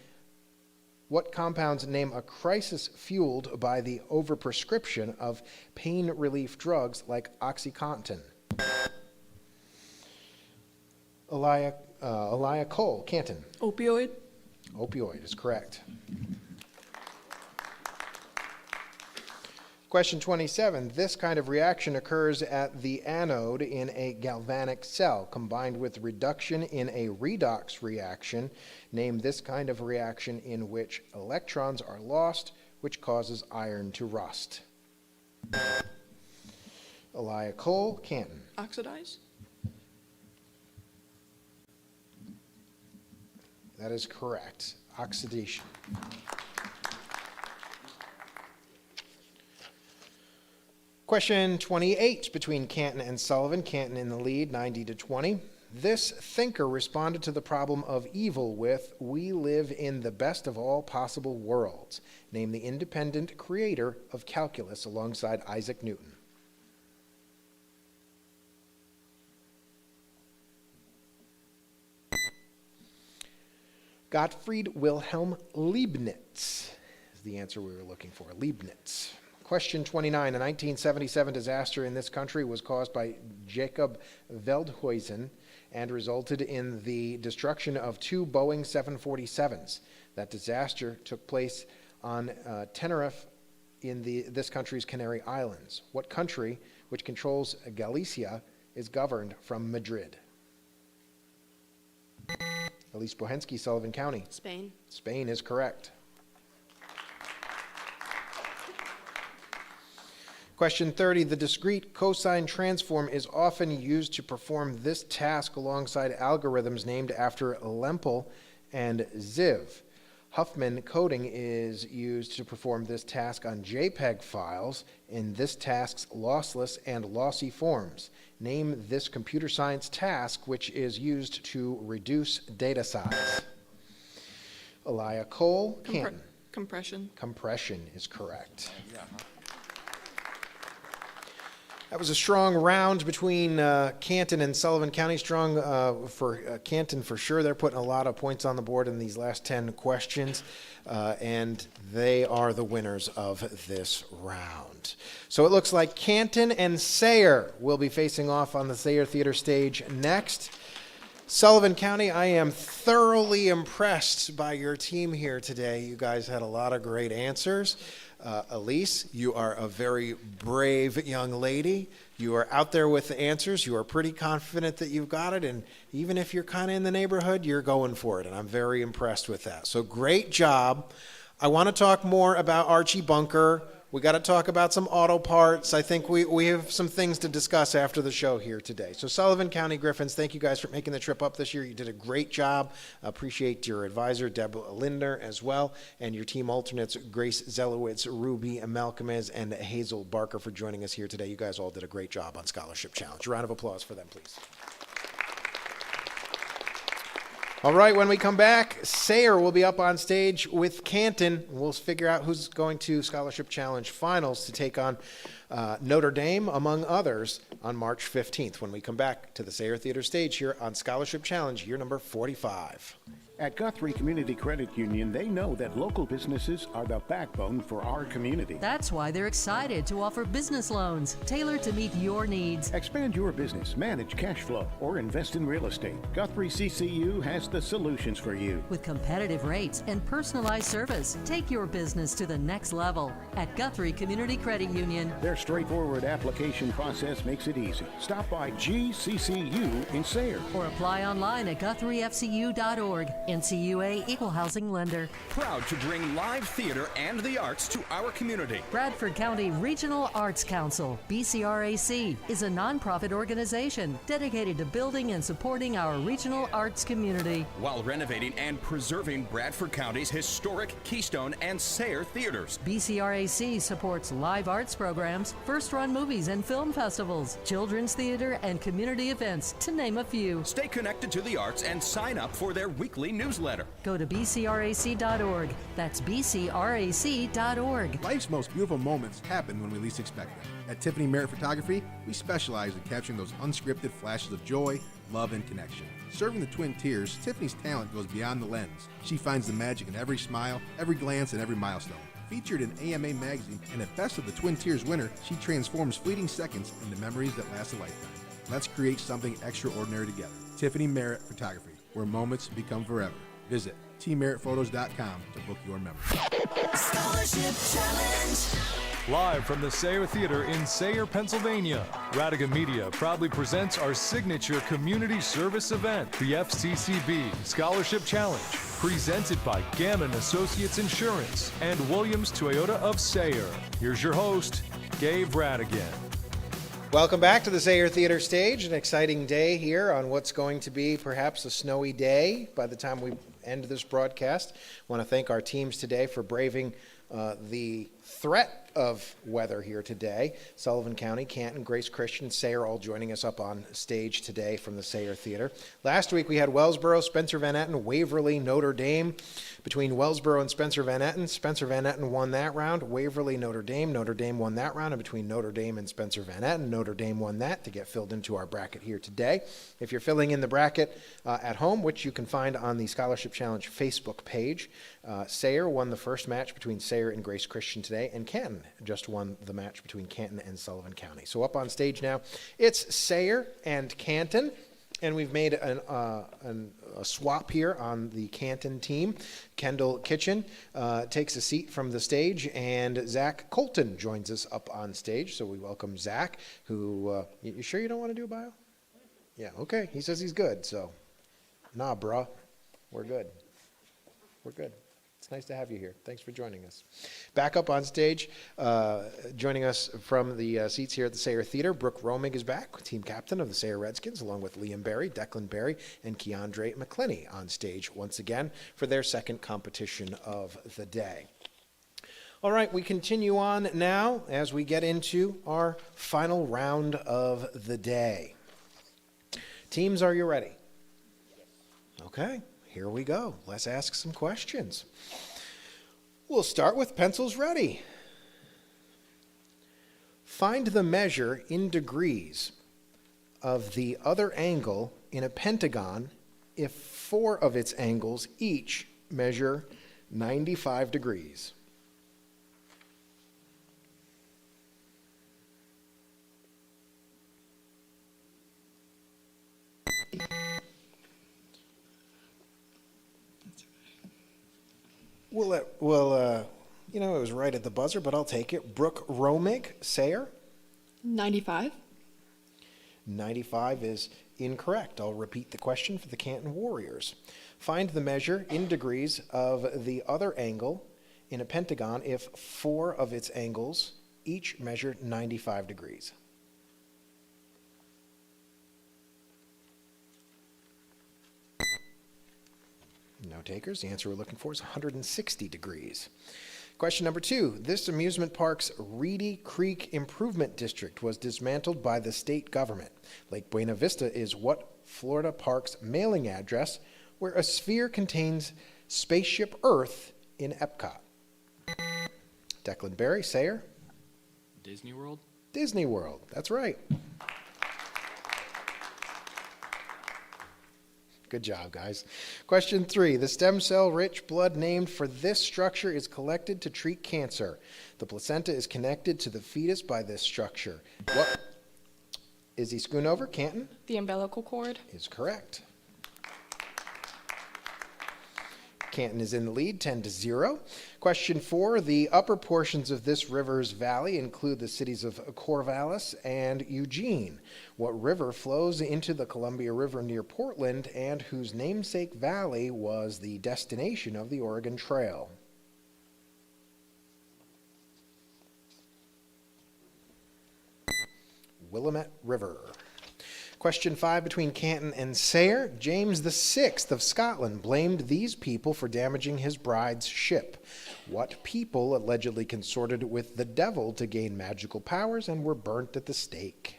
a crisis fueled by the overprescription of pain relief drugs like OxyContin? Elia Cole, Canton. Opioid. Opioid is correct. Question 27. This kind of reaction occurs at the anode in a galvanic cell, combined with reduction in a redox reaction. Name this kind of reaction in which electrons are lost, which causes iron to rust. Elia Cole, Canton. Oxidize. That is correct. Oxidation. Question 28 between Canton and Sullivan. Canton in the lead, 90-20. This thinker responded to the problem of evil with, "We live in the best of all possible worlds." Name the independent creator of calculus alongside Isaac Newton. Gottfried Wilhelm Leibniz is the answer we were looking for. Leibniz. Question 29. A 1977 disaster in this country was caused by Jacob Veldhuizen and resulted in the destruction of 2 Boeing 747s. That disaster took place on Tenerife in this country's Canary Islands. What country, which controls Galicia, is governed from Madrid? Elise Bohensky, Sullivan County. Spain. Spain is correct. Question 30. The discrete cosine transform is often used to perform this task alongside algorithms named after Lempel and Ziv. Huffman coding is used to perform this task on JPEG files in this task's lossless and lossy forms. Name this computer science task which is used to reduce data size. Elia Cole, Canton. Compression. Compression is correct. That was a strong round between Canton and Sullivan County. Strong for Canton for sure. They're putting a lot of points on the board in these last 10 questions, and they are the winners of this round. So it looks like Canton and Sayre will be facing off on the Sayre Theatre stage next. Sullivan County, I am thoroughly impressed by your team here today. You guys had a lot of great answers. Elise, you are a very brave young lady. You are out there with the answers. You are pretty confident that you've got it. And even if you're kind of in the neighborhood, you're going for it. And I'm very impressed with that. So great job. I want to talk more about Archie Bunker. We got to talk about some auto parts. I think we have some things to discuss after the show here today. So Sullivan County Griffins, thank you guys for making the trip up this year. You did a great job. Appreciate your advisor, Deb Lindner, as well, and your team alternates, Grace Zelowitz, Ruby Malcolmez, and Hazel Barker for joining us here today. You guys all did a great job on Scholarship Challenge. A round of applause for them, please. All right, when we come back, Sayre will be up on stage with Canton. We'll figure out who's going to Scholarship Challenge Finals to take on Notre Dame, among others, on March 15th when we come back to the Sayre Theatre stage here on Scholarship Challenge, year number 45. At Guthrie Community Credit Union, they know that local businesses are the backbone for our community. That's why they're excited to offer business loans tailored to meet your needs. Expand your business, manage cash flow, or invest in real estate. Guthrie CCU has the solutions for you. With competitive rates and personalized service, take your business to the next level at Guthrie Community Credit Union. Their straightforward application process makes it easy. Stop by GCCU in Sayre. Or apply online at GuthrieFCU.org. NCUA Equal Housing Lender. Proud to bring live theater and the arts to our community. Bradford County Regional Arts Council, BCRAC, is a nonprofit organization dedicated to building and supporting our regional arts community while renovating and preserving Bradford County's historic Keystone and Sayre theaters. BCRAC supports live arts programs, first-run movies and film festivals, children's theater, and community events, to name a few. Stay connected to the arts and sign up for their weekly newsletter. Go to bcrac.org. That's bcrac.org. Life's most beautiful moments happen when we least expect them. At Tiffany Merritt Photography, we specialize in capturing those unscripted flashes of joy, love, and connection. Serving the Twin Tiers, Tiffany's talent goes beyond the lens. She finds the magic in every smile, every glance, and every milestone. Featured in AMA Magazine and a Best of the Twin Tiers winner, she transforms fleeting seconds into memories that last a lifetime. Let's create something extraordinary together. Tiffany Merritt Photography, where moments become forever. Visit tmerrittphotos.com to book your membership. Scholarship Challenge. Live from the Sayre Theatre in Sayre, Pennsylvania, Radigan Media proudly presents our signature community service event, the FCCB Scholarship Challenge, presented by Gannon Associates Insurance and Williams Toyota of Sayre. Here's your host, Dave Radigan. Welcome back to the Sayre Theatre stage. An exciting day here on what's going to be perhaps a snowy day by the time we end this broadcast. I want to thank our teams today for braving the threat of weather here today. Sullivan County, Canton, Grace Christian, Sayre all joining us up on stage today from the Sayre Theatre. Last week we had Wellsboro, Spencer Van Etten, Waverly, Notre Dame. Between Wellsboro and Spencer Van Etten won that round. Waverly, Notre Dame won that round. And between Notre Dame and Spencer Van Etten, Notre Dame won that to get filled into our bracket here today. If you're filling in the bracket at home, which you can find on the Scholarship Challenge Facebook page, Sayre won the first match between Sayre and Grace Christian today, and Canton just won the match between Canton and Sullivan County. So up on stage now, it's Sayre and Canton, and we've made a swap here on the Canton team. Kendall Kitchen takes a seat from the stage, and Zach Colton joins us up on stage. So we welcome Zach, who, you sure you don't want to do a bio? Yeah, okay. He says he's good, so nah, bruh. We're good. We're good. It's nice to have you here. Thanks for joining us. Back up on stage, joining us from the seats here at the Sayre Theatre, Brooke Romig is back, team captain of the Sayre Redskins, along with Liam Berry, Declan Berry, and Keandre McClinney on stage once again for their second competition of the day. All right, we continue on now as we get into our final round of the day. Teams, are you ready? Okay. Here we go. Let's ask some questions. We'll start with pencils ready. Find the measure in degrees of the other angle in a pentagon if 4 of its angles each measure 95 degrees. You know, it was right at the buzzer, but I'll take it. Brooke Romig, Sayre? 95. 95 is incorrect. I'll repeat the question for the Canton Warriors. Find the measure in degrees of the other angle in a pentagon if 4 of its angles each measure 95 degrees. No takers. The answer we're looking for is 160 degrees. Question number 2. This amusement park's Reedy Creek Improvement District was dismantled by the state government. Lake Buena Vista is what Florida park's mailing address where a sphere contains spaceship Earth in Epcot? Declan Barry, Sayre? Disney World? Disney World, that's right. Good job, guys. Question 3. The stem cell-rich blood named for this structure is collected to treat cancer. The placenta is connected to the fetus by this structure. What? Izzy Schoonover, Canton? The umbilical cord. Is correct. Canton is in the lead, 10-0. Question 4. The upper portions of this river's valley include the cities of Corvallis and Eugene. What river flows into the Columbia River near Portland and whose namesake valley was the destination of the Oregon Trail? Willamette River. Question 5, between Canton and Sayre. James VI of Scotland blamed these people for damaging his bride's ship. What people allegedly consorted with the devil to gain magical powers and were burnt at the stake?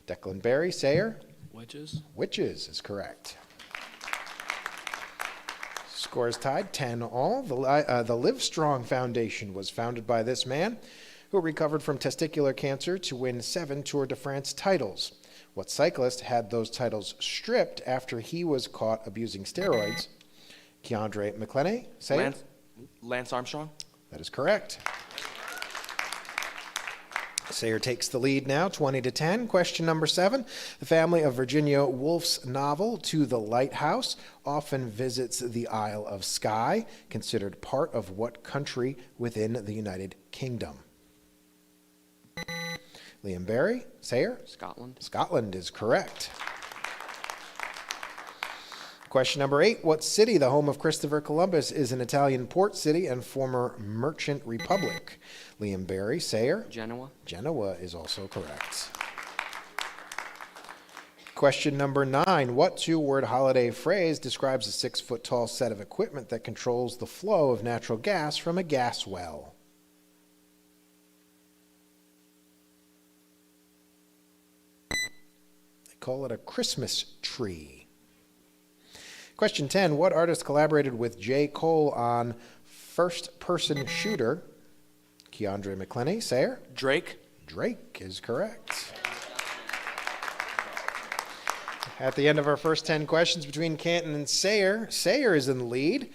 Declan Barry, Sayre? Witches? Witches is correct. Scores tied, 10-all. The Livestrong Foundation was founded by this man, who recovered from testicular cancer to win 7 Tour de France titles. What cyclist had those titles stripped after he was caught abusing steroids? Keandre McClenney, Sayre? Lance Armstrong? That is correct. Sayre takes the lead now, 20-10. Question number 7. The family of Virginia Woolf's novel, To the Lighthouse, often visits the Isle of Skye, considered part of what country within the United Kingdom? Liam Barry, Sayre? Scotland. Scotland is correct. Question number 8. What city, the home of Christopher Columbus, is an Italian port city and former merchant republic? Liam Barry, Sayre? Genoa. Genoa is also correct. Question number 9. What two-word holiday phrase describes a 6-foot-tall set of equipment that controls the flow of natural gas from a gas well? Call it a Christmas tree. Question 10. What artist collaborated with J. Cole on First Person Shooter? Keandre McClenney, Sayre? Drake. Drake is correct. At the end of our first 10 questions between Canton and Sayre, Sayre is in the lead,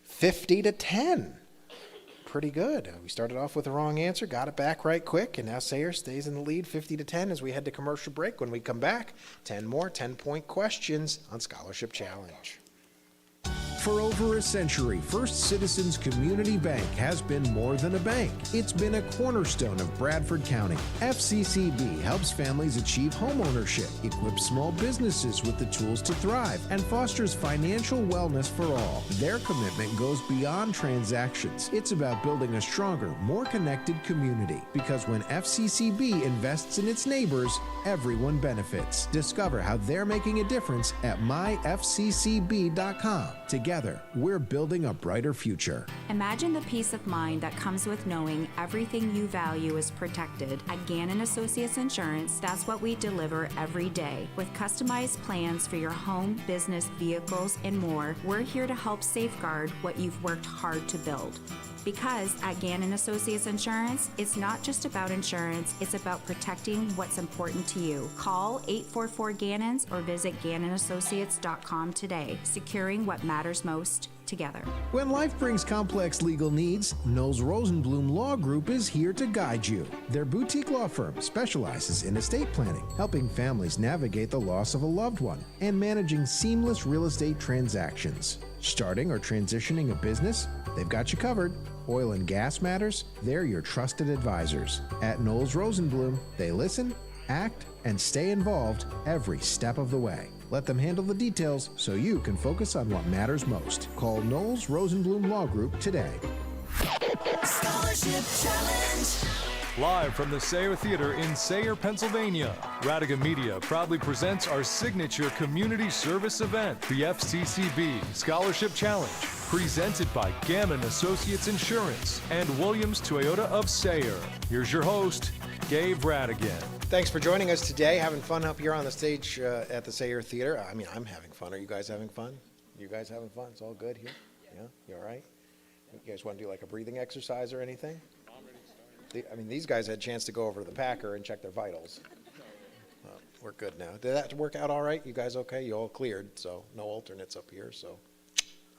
50-10. Pretty good. We started off with the wrong answer, got it back right quick, and now Sayre stays in the lead 50-10 as we head to commercial break. When we come back, 10 more 10-point questions on Scholarship Challenge. For over a century, First Citizens Community Bank has been more than a bank. It's been a cornerstone of Bradford County. FCCB helps families achieve homeownership, equips small businesses with the tools to thrive, and fosters financial wellness for all. Their commitment goes beyond transactions. It's about building a stronger, more connected community. Because when FCCB invests in its neighbors, everyone benefits. Discover how they're making a difference at myfccb.com. Together, we're building a brighter future. Imagine the peace of mind that comes with knowing everything you value is protected. At Gannon Associates Insurance, that's what we deliver every day. With customized plans for your home, business, vehicles, and more, we're here to help safeguard what you've worked hard to build. Because at Gannon Associates Insurance, it's not just about insurance, it's about protecting what's important to you. Call 844-GANNONS or visit GannonAssociates.com today. Securing what matters most together. When life brings complex legal needs, Knowles Rosenblum Law Group is here to guide you. Their boutique law firm specializes in estate planning, helping families navigate the loss of a loved one, and managing seamless real estate transactions. Starting or transitioning a business? They've got you covered. Oil and gas matters? They're your trusted advisors. At Knowles Rosenblum, they listen, act, and stay involved every step of the way. Let them handle the details so you can focus on what matters most. Call Knowles Rosenblum Law Group today. Scholarship Challenge. Live from the Sayre Theatre in Sayre, Pennsylvania, Radigan Media proudly presents our signature community service event, the FCCB Scholarship Challenge, presented by Gannon Associates Insurance and Williams Toyota of Sayre. Here's your host, Dave Radigan. Thanks for joining us today. Having fun up here on the stage at the Sayre Theatre. I mean, I'm having fun. Are you guys having fun? You guys having fun? It's all good here? Yeah? You all right? You guys want to do like a breathing exercise or anything? I mean, these guys had a chance to go over to the Packer and check their vitals. We're good now. Did that work out all right? You guys okay? You all cleared, so no alternates up here, so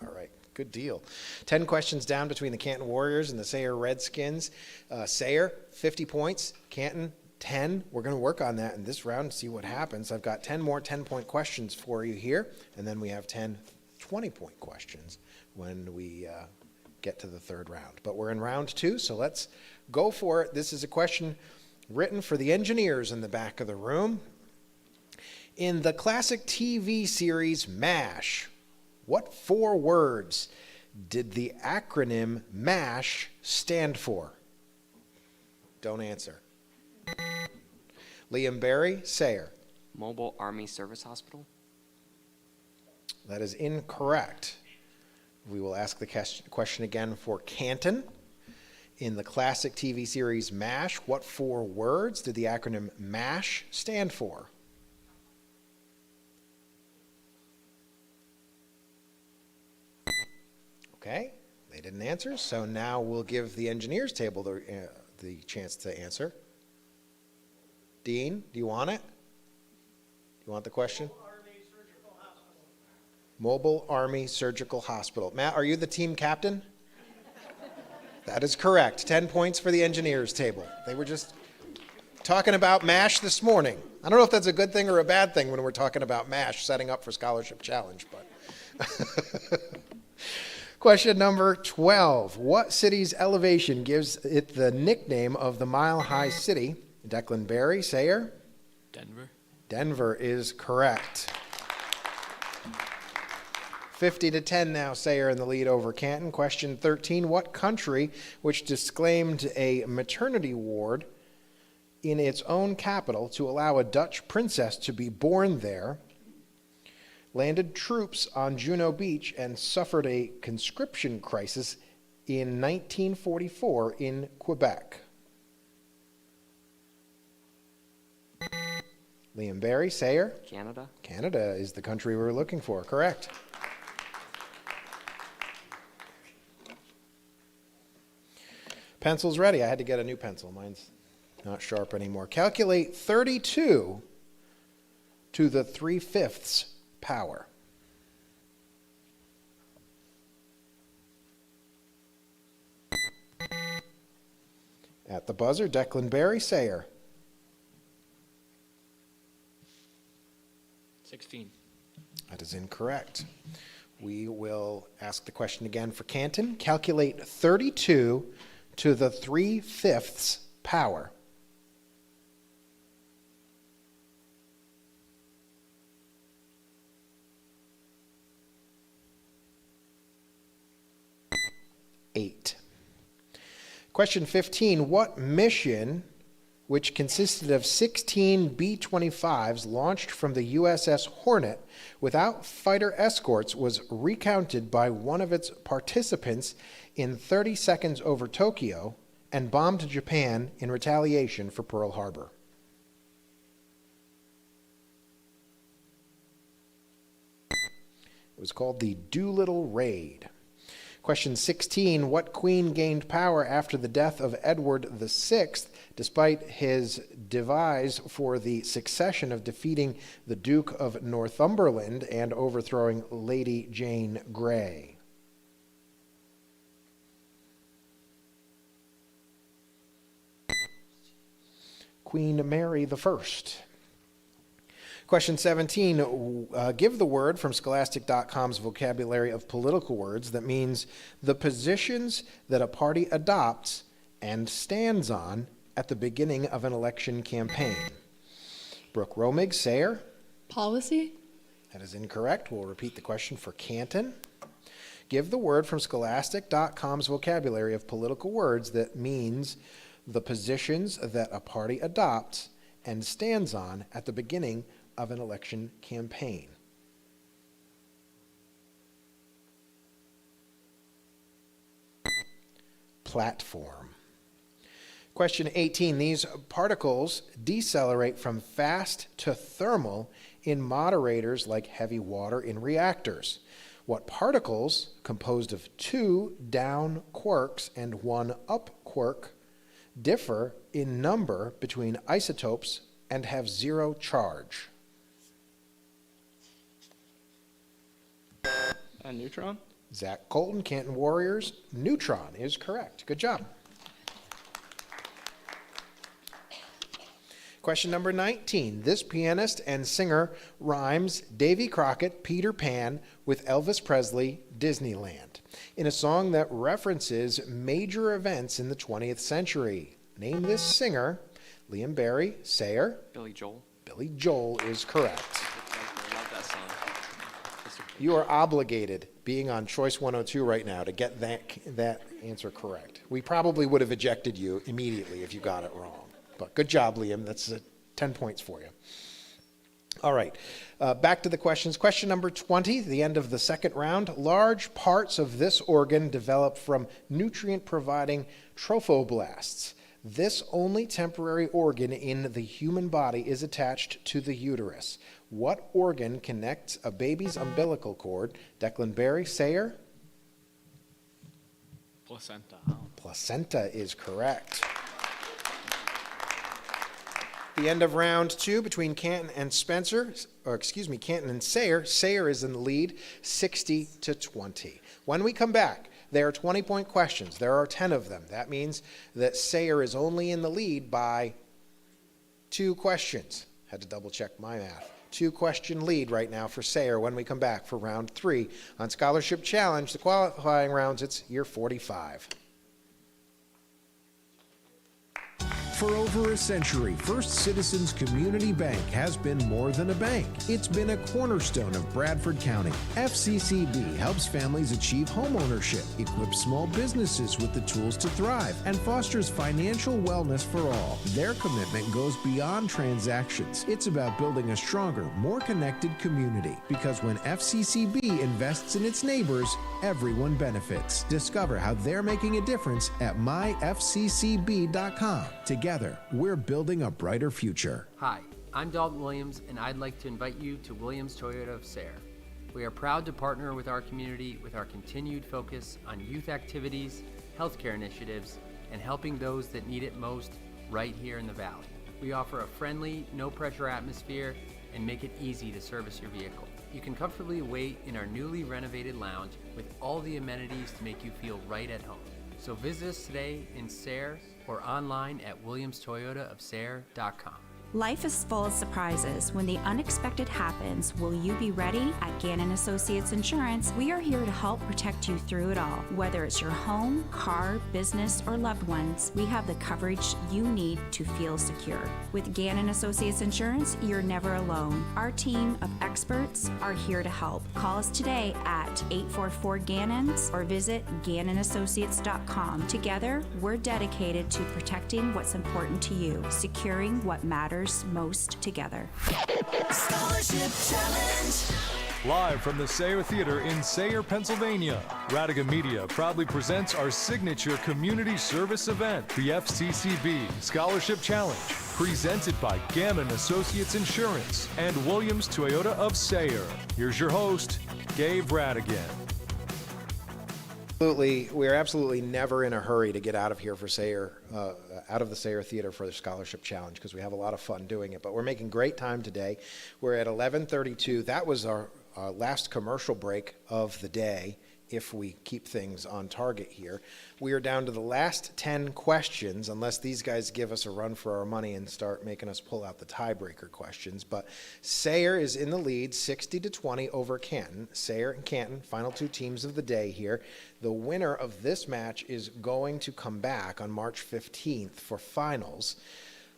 all right. Good deal. 10 questions down between the Canton Warriors and the Sayre Redskins. Sayre, 50 points. Canton, 10. We're going to work on that in this round and see what happens. I've got 10 more 10-point questions for you here, and then we have 10 20-point questions when we get to the third round. But we're in round 2, so let's go for it. This is a question written for the engineers in the back of the room. In the classic TV series MASH, what 4 words did the acronym MASH stand for? Don't answer. Liam Barry, Sayre. Mobile Army Service Hospital. That is incorrect. We will ask the question again for Canton. In the classic TV series MASH, what 4 words did the acronym MASH stand for? Okay, they didn't answer, so now we'll give the engineers table the chance to answer. Dean, do you want it? Do you want the question? Mobile Army Surgical Hospital. Matt, are you the team captain? That is correct. 10 points for the engineers table. They were just talking about MASH this morning. I don't know if that's a good thing or a bad thing when we're talking about MASH, setting up for Scholarship Challenge, but... Question number 12. What city's elevation gives it the nickname of the Mile High City? Declan Barry, Sayre? Denver. Denver is correct. 50-10 now, Sayre in the lead over Canton. Question 13. What country, which disclaimed a maternity ward in its own capital to allow a Dutch princess to be born there, landed troops on Juno Beach and suffered a conscription crisis in 1944 in Quebec? Liam Barry, Sayre? Canada. Canada is the country we're looking for, correct. Pencil's ready. I had to get a new pencil. Mine's not sharp anymore. Calculate 32 to the 3/5 power. At the buzzer, Declan Barry, Sayre. 16. That is incorrect. We will ask the question again for Canton. Calculate 32 to the 3/5 power. Question 15, what mission, which consisted of 16 B-25s launched from the USS Hornet without fighter escorts, was recounted by one of its participants in 30 seconds over Tokyo and bombed Japan in retaliation for Pearl Harbor? It was called the Doolittle Raid. Question 16, what queen gained power after the death of Edward VI, despite his devise for the succession of defeating the Duke of Northumberland and overthrowing Lady Jane Grey? Queen Mary I. Question 17, give the word from Scholastic.com's vocabulary of political words that means the positions that a party adopts and stands on at the beginning of an election campaign. Brooke Romig, Sayre? Policy? That is incorrect. We'll repeat the question for Canton. Give the word from Scholastic.com's vocabulary of political words that means the positions that a party adopts and stands on at the beginning of an election campaign. Platform. Question 18, these particles decelerate from fast to thermal in moderators like heavy water in reactors. What particles, composed of 2 down quarks and 1 up quark, differ in number between isotopes and have 0 charge? A neutron? Zach Colton, Canton Warriors. Neutron is correct. Good job. Question number 19. This pianist and singer rhymes Davy Crockett, Peter Pan with Elvis Presley, Disneyland, in a song that references major events in the 20th century. Name this singer. Liam Barry, Sayre. Billy Joel. Billy Joel is correct. I love that song. You are obligated, being on Choice 102 right now, to get that answer correct. We probably would have ejected you immediately if you got it wrong. But good job, Liam. That's 10 points for you. All right, back to the questions. Question number 20, the end of the second round. Large parts of this organ develop from nutrient-providing trophoblasts. This only temporary organ in the human body is attached to the uterus. What organ connects a baby's umbilical cord? Declan Barry, Sayre? Placenta. Placenta is correct. The end of round 2 between Canton and Canton and Sayre. Sayre is in the lead, 60-20. When we come back, there are 20-point questions. There are 10 of them. That means that Sayre is only in the lead by 2 questions. Had to double check my math. 2-question lead right now for Sayre when we come back for round 3 on Scholarship Challenge, the qualifying rounds. It's year 45. For over a century, First Citizens Community Bank has been more than a bank. It's been a cornerstone of Bradford County. FCCB helps families achieve home ownership, equips small businesses with the tools to thrive, and fosters financial wellness for all. Their commitment goes beyond transactions. It's about building a stronger, more connected community. Because when FCCB invests in its neighbors, everyone benefits. Discover how they're making a difference at myfccb.com. Together, we're building a brighter future. Hi, I'm Dalton Williams, and I'd like to invite you to Williams Toyota of Sayre. We are proud to partner with our community with our continued focus on youth activities, healthcare initiatives, and helping those that need it most right here in the Valley. We offer a friendly, no-pressure atmosphere and make it easy to service your vehicle. You can comfortably wait in our newly renovated lounge with all the amenities to make you feel right at home. So visit us today in Sayre or online at williamstoyotaofsayre.com. Life is full of surprises. When the unexpected happens, will you be ready? At Gannon Associates Insurance, we are here to help protect you through it all. Whether it's your home, car, business, or loved ones, we have the coverage you need to feel secure. With Gannon Associates Insurance, you're never alone. Our team of experts are here to help. Call us today at 844-GANNONS or visit GannonAssociates.com. Together, we're dedicated to protecting what's important to you, securing what matters most together. Scholarship Challenge. Live from the Sayre Theatre in Sayre, Pennsylvania, Radigan Media proudly presents our signature community service event, the FCCB Scholarship Challenge, presented by Gannon Associates Insurance and Williams Toyota of Sayre. Here's your host, Dave Radigan. We are absolutely never in a hurry to get out of here for Sayre, out of the Sayre Theatre for the Scholarship Challenge, because we have a lot of fun doing it. But we're making great time today. We're at 11:32. That was our last commercial break of the day, if we keep things on target here. We are down to the last 10 questions, unless these guys give us a run for our money and start making us pull out the tiebreaker questions. But Sayre is in the lead, 60-20 over Canton. Sayre and Canton, final 2 teams of the day here. The winner of this match is going to come back on March 15th for finals.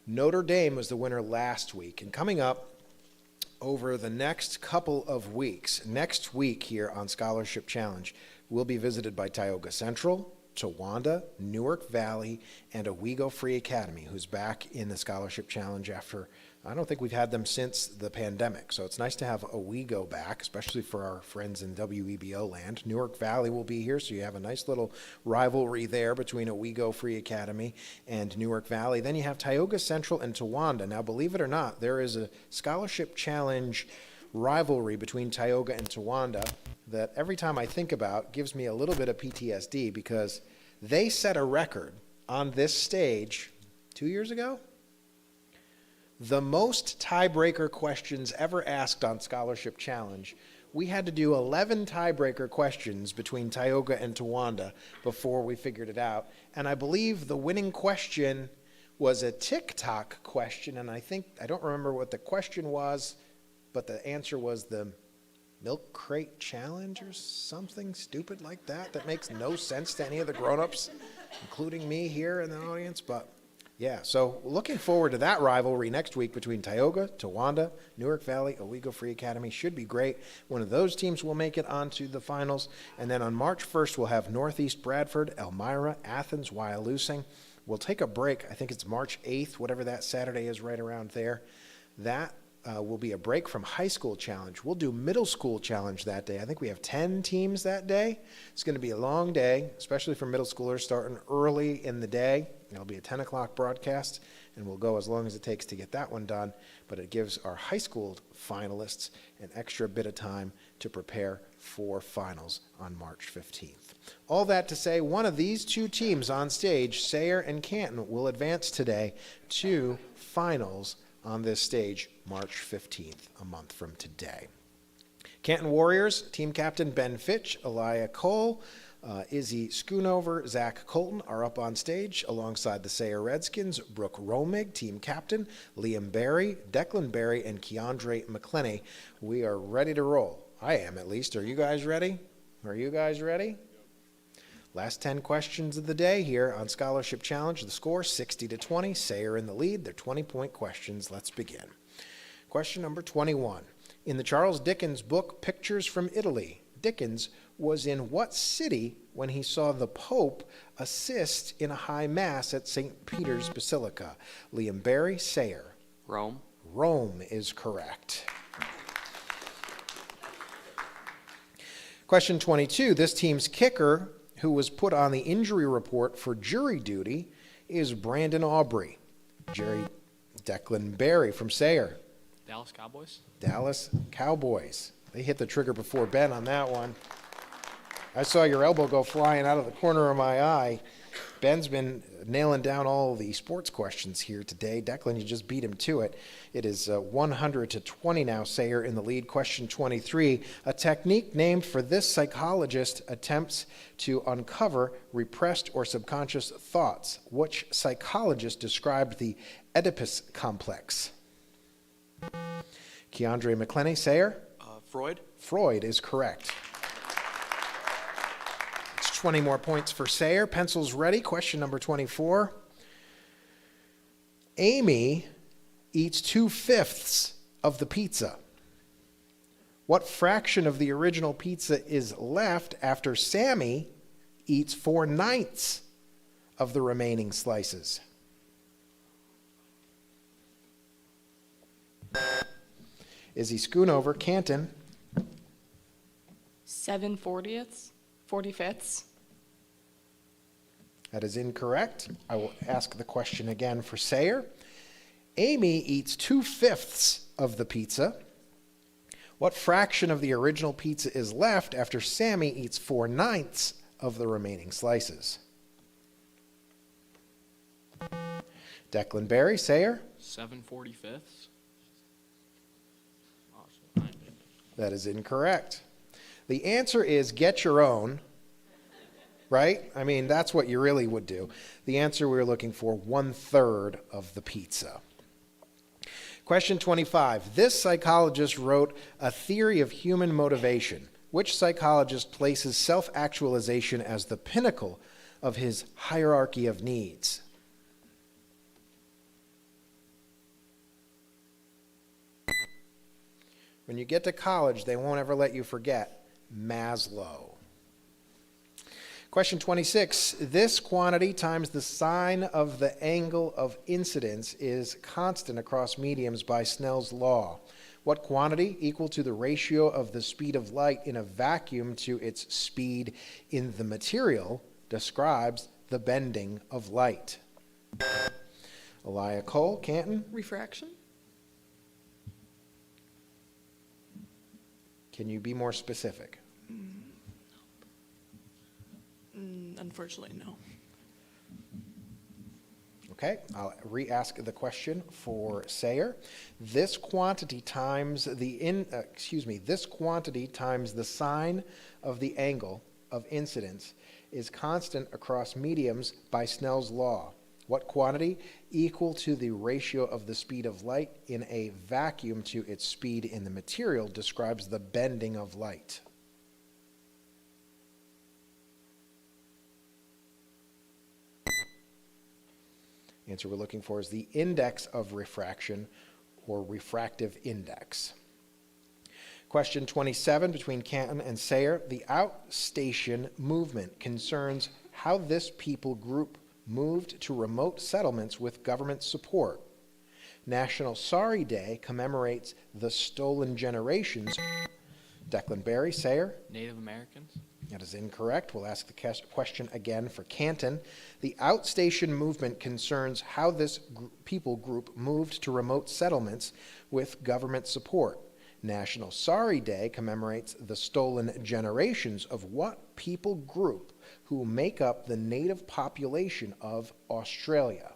Notre Dame was the winner last week. And coming up over the next couple of weeks, next week here on Scholarship Challenge, we'll be visited by Tioga Central, Towanda, Newark Valley, and Owego Free Academy, who's back in the Scholarship Challenge after, I don't think we've had them since the pandemic. So it's nice to have Owego back, especially for our friends in WEBO land. Newark Valley will be here, so you have a nice little rivalry there between Owego Free Academy and Newark Valley. Then you have Tioga Central and Towanda. Now, believe it or not, there is a Scholarship Challenge rivalry between Tioga and Towanda that every time I think about gives me a little bit of PTSD, because they set a record on this stage 2 years ago. The most tiebreaker questions ever asked on Scholarship Challenge. We had to do 11 tiebreaker questions between Tioga and Towanda before we figured it out. And I believe the winning question was a TikTok question, and I don't remember what the question was, but the answer was the milk crate challenge or something stupid like that makes no sense to any of the grown-ups, including me here in the audience. But yeah, so looking forward to that rivalry next week between Tioga, Towanda, Newark Valley, Owego Free Academy. Should be great. One of those teams will make it onto the finals. And then on March 1st, we'll have Northeast Bradford, Elmira, Athens, Wyalusing. We'll take a break. I think it's March 8th, whatever that Saturday is right around there. That will be a break from high school challenge. We'll do middle school challenge that day. I think we have 10 teams that day. It's going to be a long day, especially for middle schoolers, starting early in the day. It'll be a 10 o'clock broadcast, and we'll go as long as it takes to get that one done. But it gives our high school finalists an extra bit of time to prepare for finals on March 15th. All that to say, one of these two teams on stage, Sayre and Canton, will advance today to finals on this stage March 15th, a month from today. Canton Warriors, team captain Ben Fitch, Elia Cole, Izzy Schoonover, Zach Colton are up on stage alongside the Sayre Redskins, Brooke Romig, team captain, Liam Barry, Declan Barry, and Keandre McClenny. We are ready to roll. I am, at least. Are you guys ready? Are you guys ready? Last 10 questions of the day here on Scholarship Challenge. The score 60-20. Sayre in the lead. They're 20-point questions. Let's begin. Question number 21. In the Charles Dickens book Pictures from Italy, Dickens was in what city when he saw the Pope assist in a high mass at St. Peter's Basilica? Liam Barry, Sayre. Rome. Rome is correct. Question 22. This team's kicker, who was put on the injury report for jury duty, is Brandon Aubrey. Jerry Declan Barry from Sayre. Dallas Cowboys. Dallas Cowboys. They hit the trigger before Ben on that one. I saw your elbow go flying out of the corner of my eye. Ben's been nailing down all the sports questions here today. Declan, you just beat him to it. It is 100-20 now. Sayre in the lead. Question 23. A technique named for this psychologist attempts to uncover repressed or subconscious thoughts. Which psychologist described the Oedipus complex? Keandre McClenny, Sayre? Freud. Freud is correct. 20 more points for Sayre. Pencils ready. Question number 24. Amy eats 2/5 of the pizza. What fraction of the original pizza is left after Sammy eats 4/9 of the remaining slices? Izzy Schoonover, Canton. 7/40ths. That is incorrect. I will ask the question again for Sayre. Amy eats 2/5 of the pizza. What fraction of the original pizza is left after Sammy eats 4/9 of the remaining slices? Declan Barry, Sayre? 7/45. That is incorrect. The answer is get your own. Right? I mean, that's what you really would do. The answer we were looking for, 1/3 of the pizza. Question 25. This psychologist wrote A Theory of Human Motivation. Which psychologist places self-actualization as the pinnacle of his hierarchy of needs? When you get to college, they won't ever let you forget Maslow. Question 26. This quantity times the sine of the angle of incidence is constant across mediums by Snell's law. What quantity, equal to the ratio of the speed of light in a vacuum to its speed in the material, describes the bending of light? Elia Cole, Canton. Refraction? Can you be more specific? Unfortunately, no. Okay, I'll re-ask the question for Sayre. This quantity times the this quantity times the sine of the angle of incidence is constant across mediums by Snell's law. What quantity, equal to the ratio of the speed of light in a vacuum to its speed in the material, describes the bending of light? The answer we're looking for is the index of refraction, or refractive index. Question 27, between Canton and Sayre. The outstation movement concerns how this people group moved to remote settlements with government support. National Sorry Day commemorates the stolen generations. Declan Barry, Sayre. Native Americans. That is incorrect. We'll ask the question again for Canton. The outstation movement concerns how this people group moved to remote settlements with government support. National Sorry Day commemorates the stolen generations of what people group who make up the native population of Australia?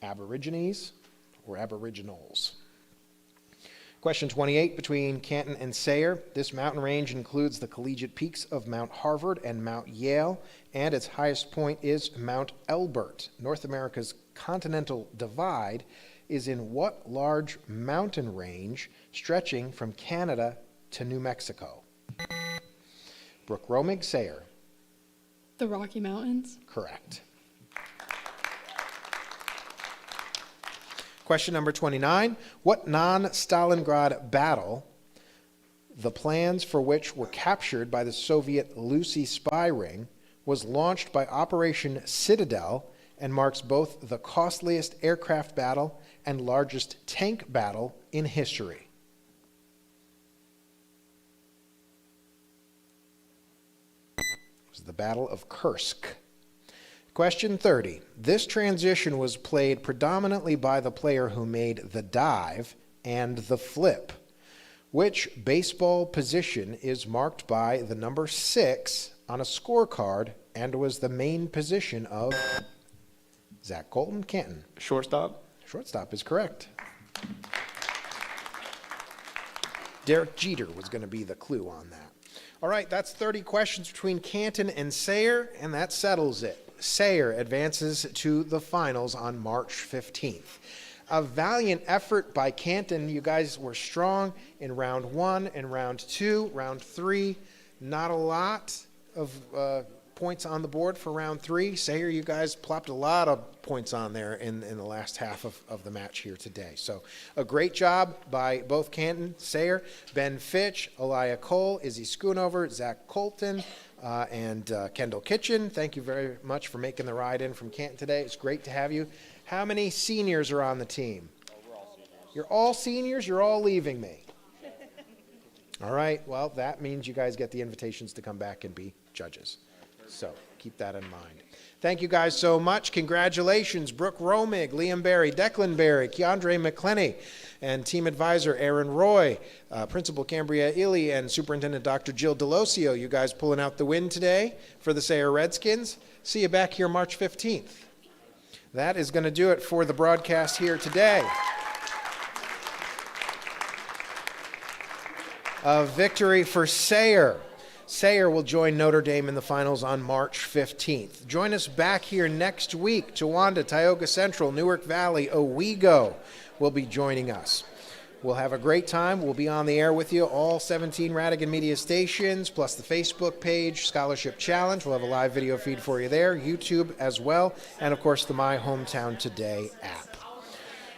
Aborigines or Aboriginals? Question 28, between Canton and Sayre. This mountain range includes the collegiate peaks of Mount Harvard and Mount Yale, and its highest point is Mount Elbert. North America's continental divide is in what large mountain range stretching from Canada to New Mexico? Brooke Romig, Sayre. The Rocky Mountains. Correct. Question number 29. What non-Stalingrad battle, the plans for which were captured by the Soviet Lucy spy ring, was launched by Operation Citadel and marks both the costliest aircraft battle and largest tank battle in history? It was the Battle of Kursk. Question 30. This transition was played predominantly by the player who made the dive and the flip. Which baseball position is marked by the number 6 on a scorecard and was the main position of Zach Colton, Canton? Shortstop. Shortstop is correct. Derek Jeter was going to be the clue on that. All right, that's 30 questions between Canton and Sayre, and that settles it. Sayre advances to the finals on March 15th. A valiant effort by Canton. You guys were strong in round 1 and round 2. Round 3, not a lot of points on the board for round 3. Sayre, you guys plopped a lot of points on there in the last half of the match here today. So a great job by both Canton, Sayre, Ben Fitch, Elia Cole, Izzy Schoonover, Zach Colton, and Kendall Kitchen. Thank you very much for making the ride in from Canton today. It's great to have you. How many seniors are on the team? We're all seniors. You're all seniors? You're all leaving me. All right. Well, that means you guys get the invitations to come back and be judges. So keep that in mind. Thank you guys so much. Congratulations, Brooke Romig, Liam Barry, Declan Barry, Keandre McClenny, and team advisor Aaron Roy, Principal Cambria Ely, and Superintendent Dr. Jill Delosio. You guys pulling out the win today for the Sayre Redskins. See you back here March 15th. That is going to do it for the broadcast here today. A victory for Sayre. Sayre will join Notre Dame in the finals on March 15th. Join us back here next week. Towanda, Tioga Central, Newark Valley, Owego will be joining us. We'll have a great time. We'll be on the air with you, all 17 Radigan Media stations, plus the Facebook page, Scholarship Challenge. We'll have a live video feed for you there, YouTube as well, and of course the My Hometown Today app.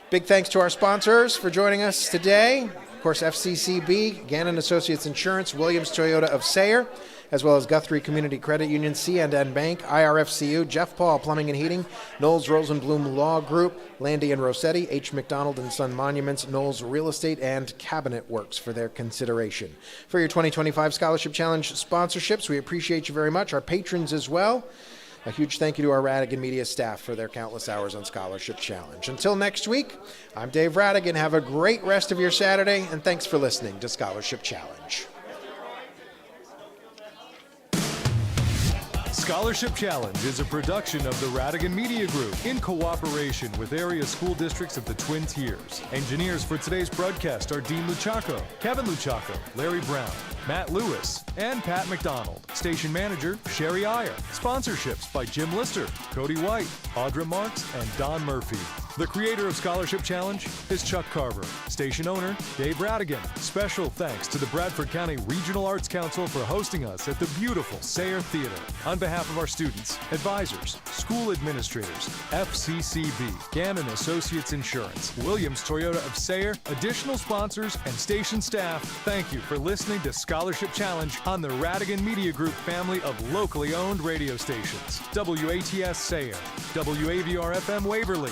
Big thanks to our sponsors for joining us today. Of course, FCCB, Gannon Associates Insurance, Williams Toyota of Sayre, as well as Guthrie Community Credit Union, C&N Bank, IRFCU, Jeff Paul Plumbing and Heating, Knowles Rosenblum Law Group, Landy and Rossetti, H. McDonald and Son Monuments, Knowles Real Estate, and Cabinet Works for their consideration. For your 2025 Scholarship Challenge sponsorships, we appreciate you very much. Our patrons as well. A huge thank you to our Radigan Media staff for their countless hours on Scholarship Challenge. Until next week, I'm Dave Radigan. Have a great rest of your Saturday, and thanks for listening to Scholarship Challenge. Scholarship Challenge is a production of the Radigan Media Group in cooperation with area school districts of the Twin Tiers. Engineers for today's broadcast are Dean Luchaco, Kevin Luchaco, Larry Brown, Matt Lewis, and Pat McDonald. Station manager, Sherry Iyer. Sponsorships by Jim Lister, Cody White, Audra Marks, and Don Murphy. The creator of Scholarship Challenge is Chuck Carver. Station owner, Dave Radigan. Special thanks to the Bradford County Regional Arts Council for hosting us at the beautiful Sayre Theatre. On behalf of our students, advisors, school administrators, FCCB, Gannon Associates Insurance, Williams Toyota of Sayre, additional sponsors, and station staff, thank you for listening to Scholarship Challenge on the Radigan Media Group family of locally owned radio stations. WATS Sayre, WAVR-FM Waverly,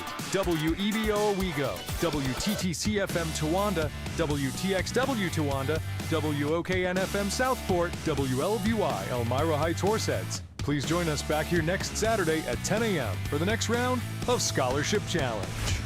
WEBO Owego, WTTC-FM Towanda, WTXW Towanda, WOKN-FM Southport, WLVY Elmira Heights Horseheads. Please join us back here next Saturday at 10 a.m. for the next round of Scholarship Challenge.